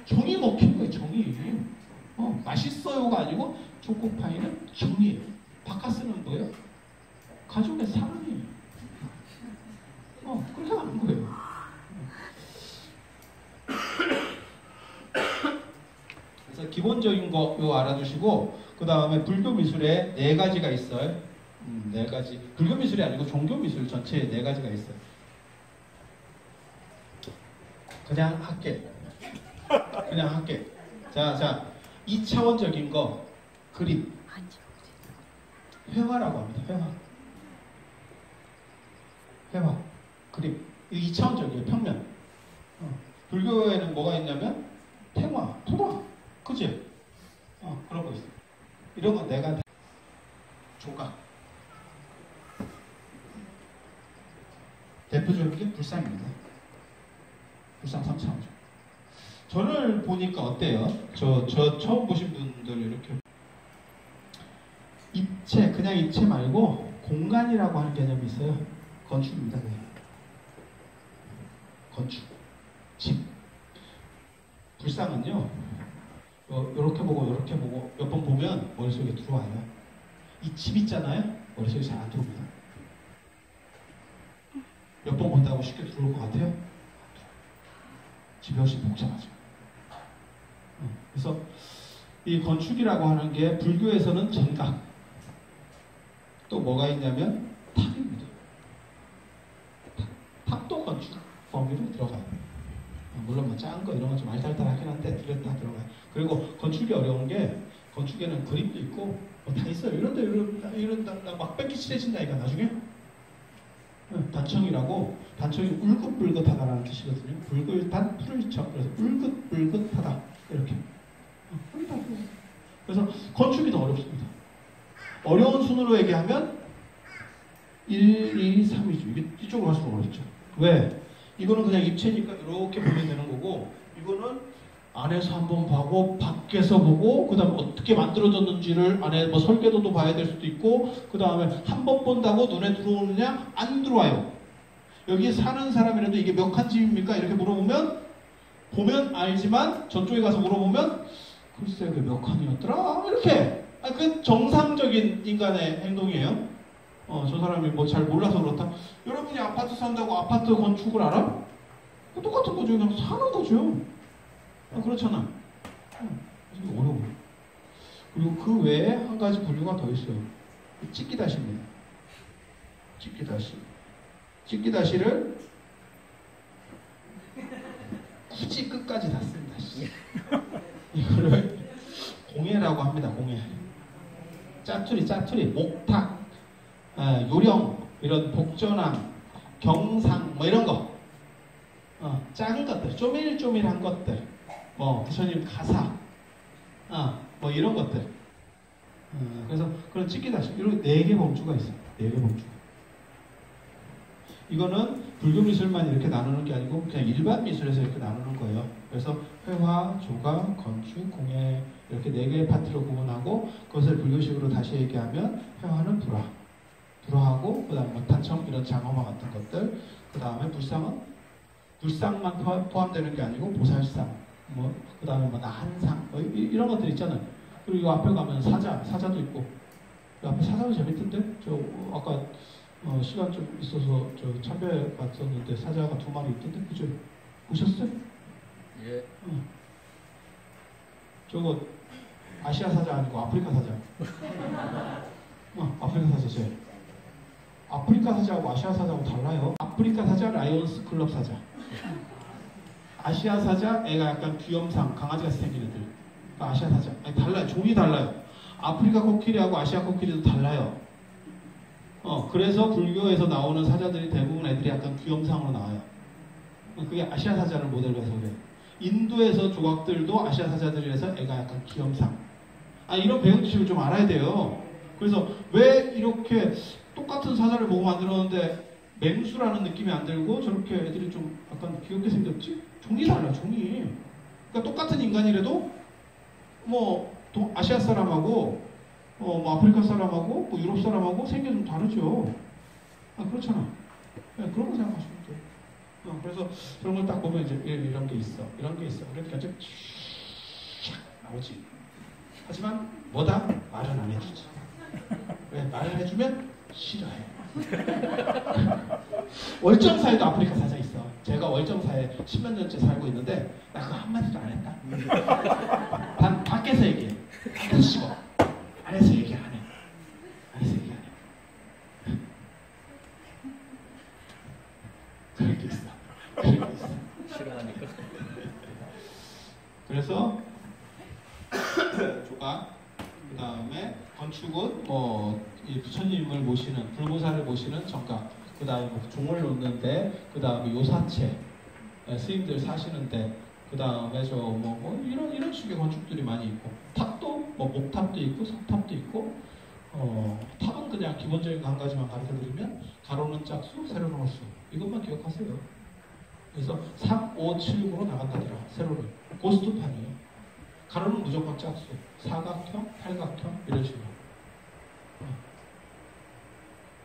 정이 먹힌 거예요. 정이. 맛있어요가 아니고 초코파이는 정이에요. 바카스는 뭐예요? 가족의 사랑이에요. 그렇게 하는 거예요. 그래서 기본적인 거 이거 알아두시고 그 다음에 불교 미술에 4가지가 있어요. 4가지. 불교 미술이 아니고 종교 미술 전체에 4가지가 있어요. 그냥 할게. 자, 2차원적인 거 그림. 회화라고 합니다. 회화. 그림. 2차원적이에요. 평면. 불교에는 뭐가 있냐면 탱화, 토화. 그치? 그런 거 있어. 이런 건 내가 조각. 대표적인 게 불상입니다. 불상 3차원적. 전을 보니까 어때요? 저 처음 보신 분들 이렇게 입체, 그냥 입체 말고 공간이라고 하는 개념이 있어요. 건축입니다. 그게. 건축, 집. 불상은요, 이렇게 보고 이렇게 보고 몇 번 보면 머릿속에 들어와요. 이 집 있잖아요. 머릿속에 잘 안 들어옵니다. 몇 번 본다고 쉽게 들어올 것 같아요? 집이 훨씬 복잡하죠. 그래서 이 건축이라고 하는 게 불교에서는 정각, 또 뭐가 있냐면 탑입니다. 탑도 건축 범위로 들어가요. 물론 뭐 작은 거 이런 건 좀 알딸딸하긴 한데 다 들어가요. 그리고 건축이 어려운 게 건축에는 그림도 있고 뭐 다 있어요. 이런다 막 뺏기 칠해진다니까 나중에. 단청이라고, 단청이 울긋불긋하다라는 뜻이거든요. 불글단 풀청, 그래서 울긋불긋하다 이렇게. 그래서 건축이 더 어렵습니다. 어려운 순으로 얘기하면 1, 2, 3이죠. 이쪽으로 갈수록 어렵죠. 왜? 이거는 그냥 입체니까 이렇게 보면 되는 거고, 이거는 안에서 한번 보고 밖에서 보고 그 다음에 어떻게 만들어졌는지를 안에 뭐 설계도도 봐야 될 수도 있고, 그 다음에 한 번 본다고 눈에 들어오느냐? 안 들어와요. 여기 사는 사람이라도 이게 몇 칸 집입니까? 이렇게 물어보면 보면 알지만 저쪽에 가서 물어보면 글쎄 그게 몇 칸이었더라? 이렇게. 그 정상적인 인간의 행동이에요. 저 사람이 뭐 잘 몰라서 그렇다. 여러분이 아파트 산다고 아파트 건축을 알아? 똑같은 거죠. 그냥 사는 거죠. 그렇잖아. 이게 어려워요. 그리고 그 외에 한 가지 분류가 더 있어요. 찍기다시입니다. 찍기다시. 찍기다시를 굳이 끝까지 다 씁니다. 이거를 공예라고 합니다. 공예. 짜투리, 목탁, 요령, 이런 복전왕, 경상, 뭐 이런 거. 작은 것들, 쪼밀쪼밀한 것들. 뭐 부처님 가사, 뭐 이런 것들. 그래서 그런 찍기다시. 이런 4개 범주가 있어요. 4개 범주. 이거는 불교 미술만 이렇게 나누는 게 아니고 그냥 일반 미술에서 이렇게 나누는 거예요. 그래서 회화, 조각, 건축, 공예 이렇게 4개의 파트로 구분하고, 그것을 불교식으로 다시 얘기하면 회화는 불화하고, 그 다음에 단청 이런 장엄화 같은 것들, 그 다음에 불상만 포함되는 게 아니고 보살상, 뭐 그 다음에 뭐 나한상, 뭐 이런 것들 있잖아요. 그리고 이 앞에 가면 사자도 있고. 이 앞에 사자도 재밌던데? 저 아까 시간 좀 있어서 저 참배 갔었는데 사자가 2마리 있던데, 그죠? 보셨어요? 예. 저거 아시아 사자 아니고 아프리카 사자. 아프리카 사자 제. 아프리카 사자하고 아시아 사자하고 달라요. 아프리카 사자 라이온스 클럽 사자. 아시아 사자 애가 약간 귀염상 강아지같이 생긴 애들. 아시아 사자. 아니, 달라요. 종이 달라요. 아프리카 코끼리하고 아시아 코끼리도 달라요. 그래서 불교에서 나오는 사자들이 대부분 애들이 약간 귀염상으로 나와요. 그게 아시아 사자를 모델로 해서 그래요. 인도에서 조각들도 아시아 사자들이라서 애가 약간 귀염상. 이런 배경 지식을 좀 알아야 돼요. 그래서 왜 이렇게 똑같은 사자를 보고 만들었는데 맹수라는 느낌이 안 들고 저렇게 애들이 좀 약간 귀엽게 생겼지? 종이 달라, 종이. 그러니까 똑같은 인간이라도 뭐 아시아 사람하고 뭐 아프리카 사람하고 뭐 유럽 사람하고 생겨 좀 다르죠. 그렇잖아. 네, 그런 거 생각하시면 돼요. 그래서 그런 걸 딱 보면 이제 이런 게 있어, 이런 게 있어. 그러니까 이제 촥 나오지. 하지만 뭐다? 말은 안 해주지. 왜? 말을 해주면 싫어해. 월정사에도 아프리카 사자 있어. 제가 월정사에 10몇 년째 살고 있는데 나 그거 한마디도 안 했다. 단 밖에서 얘기해. 밖에서 씹어. 안에서 얘기 안 해. 안에서 얘기 안 해. 그런 게 있어. 그런 게 있어. 싫어하니까. 그래서 조각, 그 다음에 건축은 이 부처님을 모시는, 불보살을 모시는 정각, 그 다음에 뭐 종을 놓는데, 그 다음에 요사체, 스님들 사시는데, 그 다음에 이런 식의 건축들이 많이 있고, 탑도 뭐 목탑도 있고 석탑도 있고, 탑은 그냥 기본적인 거 한 가지만 가르쳐드리면 가로는 짝수, 세로는 홀수. 이것만 기억하세요. 그래서 3, 5, 7, 9로 나간다더라. 세로는. 고스톱판이에요. 가로는 무조건 짝수. 사각형, 팔각형 이런 식으로.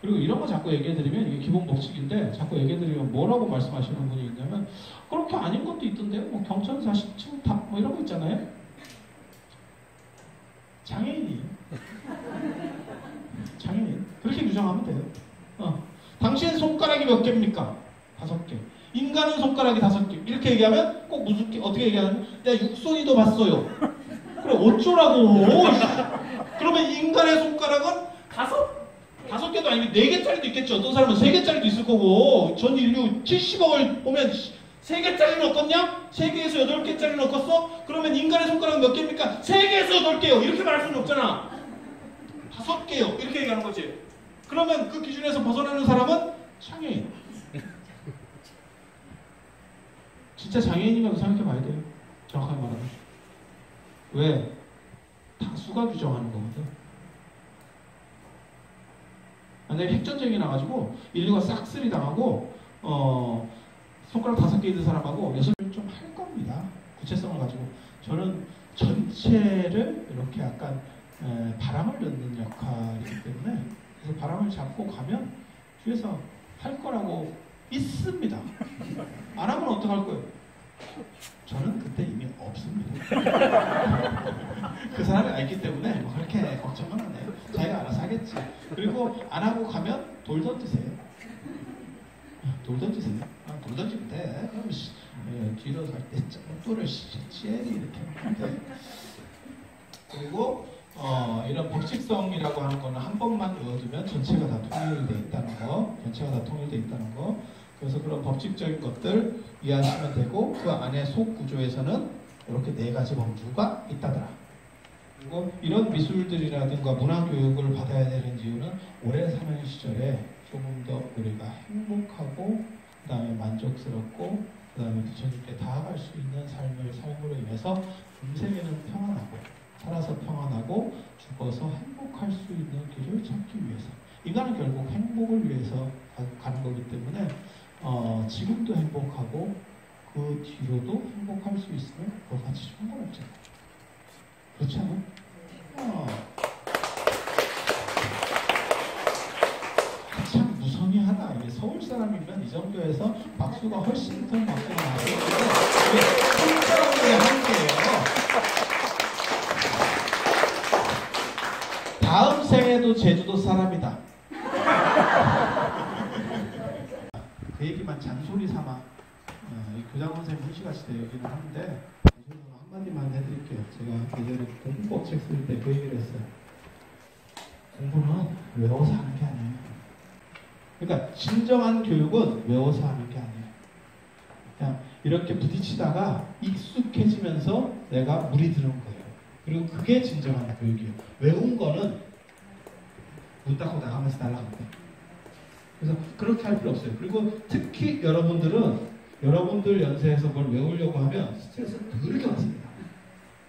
그리고 이런 거 자꾸 얘기해드리면 이게 기본 법칙인데 자꾸 얘기해드리면 뭐라고 말씀하시는 분이 있냐면 그렇게 아닌 것도 있던데요. 뭐 경천사 10층 탑 뭐 이런 거 있잖아요. 장애인이에요. 장애인. 그렇게 규정하면 돼요. 당신 손가락이 몇 개입니까? 5개. 인간은 손가락이 5개. 이렇게 얘기하면 꼭 무슨 어떻게 얘기하냐면 내가 육손이도 봤어요. 그래 어쩌라고. 그러면 인간의 손가락은 5개도 아니고 4개짜리도 있겠죠. 어떤 사람은 3개짜리도 있을 거고 전 인류 70억을 보면 3개짜리 넣었냐? 3개에서 8개짜리 넣었어? 그러면 인간의 손가락은 몇 개입니까? 3개에서 8개요. 이렇게 말할 수는 없잖아. 5개요. 이렇게 얘기하는 거지. 그러면 그 기준에서 벗어나는 사람은 장애인. 진짜 장애인이라고 생각해 봐야 돼요. 정확하게 말하면. 왜? 다수가 규정하는 거거든. 만약에 핵전쟁이 나가지고 인류가 싹쓸이 당하고 손가락 5개 있는 사람하고 예술을 좀 할 겁니다. 구체성을 가지고. 저는 전체를 이렇게 약간 바람을 넣는 역할이기 때문에 그래서 바람을 잡고 가면 뒤에서 할 거라고 믿습니다. 안 하면 어떡할 거예요? 저는 그때 이미 없습니다. 그 사람이 알기 때문에 뭐 그렇게 걱정은 안 해요. 자기가 알아서 하겠지. 그리고 안 하고 가면 돌 던지세요. 돌 던지세요. 돌 던지면 돼. 그럼 뒤로 갈 때 돌을 CL이 이렇게 하면 돼. 그리고 이런 법칙성이라고 하는 거는 한 번만 외워두면 전체가 다 통일되어 있다는 거. 전체가 다 통일되어 있다는 거. 그래서 그런 법칙적인 것들 이해하시면 되고 그 안에 속구조에서는 이렇게 4가지 범주가 있다더라. 그리고 이런 미술들이라든가 문화교육을 받아야 되는 이유는 오랜 사명 시절에 조금 더 우리가 행복하고 그 다음에 만족스럽고 그 다음에 부처님께 다가갈 수 있는 삶을 삶으로 인해서 인생에는 평안하고 살아서 평안하고 죽어서 행복할 수 있는 길을 찾기 위해서 인간은 결국 행복을 위해서 가는 거기 때문에 지금도 행복하고 그 뒤로도 행복할 수 있으면 그거같이 좋은 건 없잖아. 그렇지 않아? 참 무성의하다. 이게 서울 사람이면 이 정도에서 박수가 훨씬 더 박수가 나고 이게 서울 사람들의 한계예요. 다음 생에도 제주도 사람이다. 그 얘기만 잔소리 삼아 교장 선생님 훈시가시대 얘기는 하는데 한마디만 해드릴게요. 제가 예전에 공부법 책 쓸 때 그 얘기를 했어요. 공부는 외워서 하는 게 아니에요. 그러니까 진정한 교육은 외워서 하는 게 아니에요. 그냥 이렇게 부딪히다가 익숙해지면서 내가 물이 드는 거예요. 그리고 그게 진정한 교육이에요. 외운 거는 문 닫고 나가면서 날아갑니다. 그래서 그렇게 할 필요 없어요. 그리고 특히 여러분들 연세에서 뭘 외우려고 하면 스트레스 더럽게 받습니다.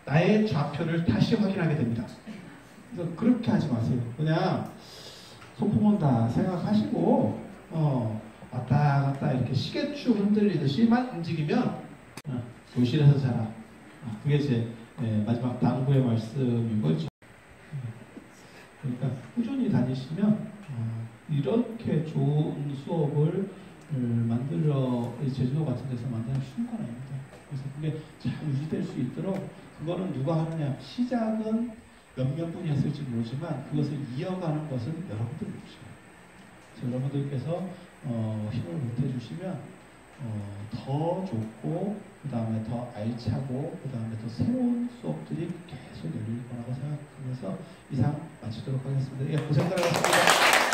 나의 좌표를 다시 확인하게 됩니다. 그래서 그렇게 하지 마세요. 그냥 소풍 온다 생각하시고 왔다 갔다 이렇게 시계추 흔들리듯이만 움직이면 교실에서 자라. 그게 제 마지막 당부의 말씀이고 그러니까 꾸준히 다니시면 이렇게 좋은 수업을 제주도 같은 데서 만드는 쉬운 건 아닙니다. 그래서 그게 잘 유지될 수 있도록 그거는 누가 하느냐. 시작은 몇몇 분이 했을지 모르지만 그것을 이어가는 것은 여러분들 몫이에요. 그래서 여러분들께서 힘을 보태주시면 더 좋고 그 다음에 더 알차고 그 다음에 더 새로운 수업들이 계속 열릴 거라고 생각하면서 이상 마치도록 하겠습니다. 예, 고생들 하셨습니다.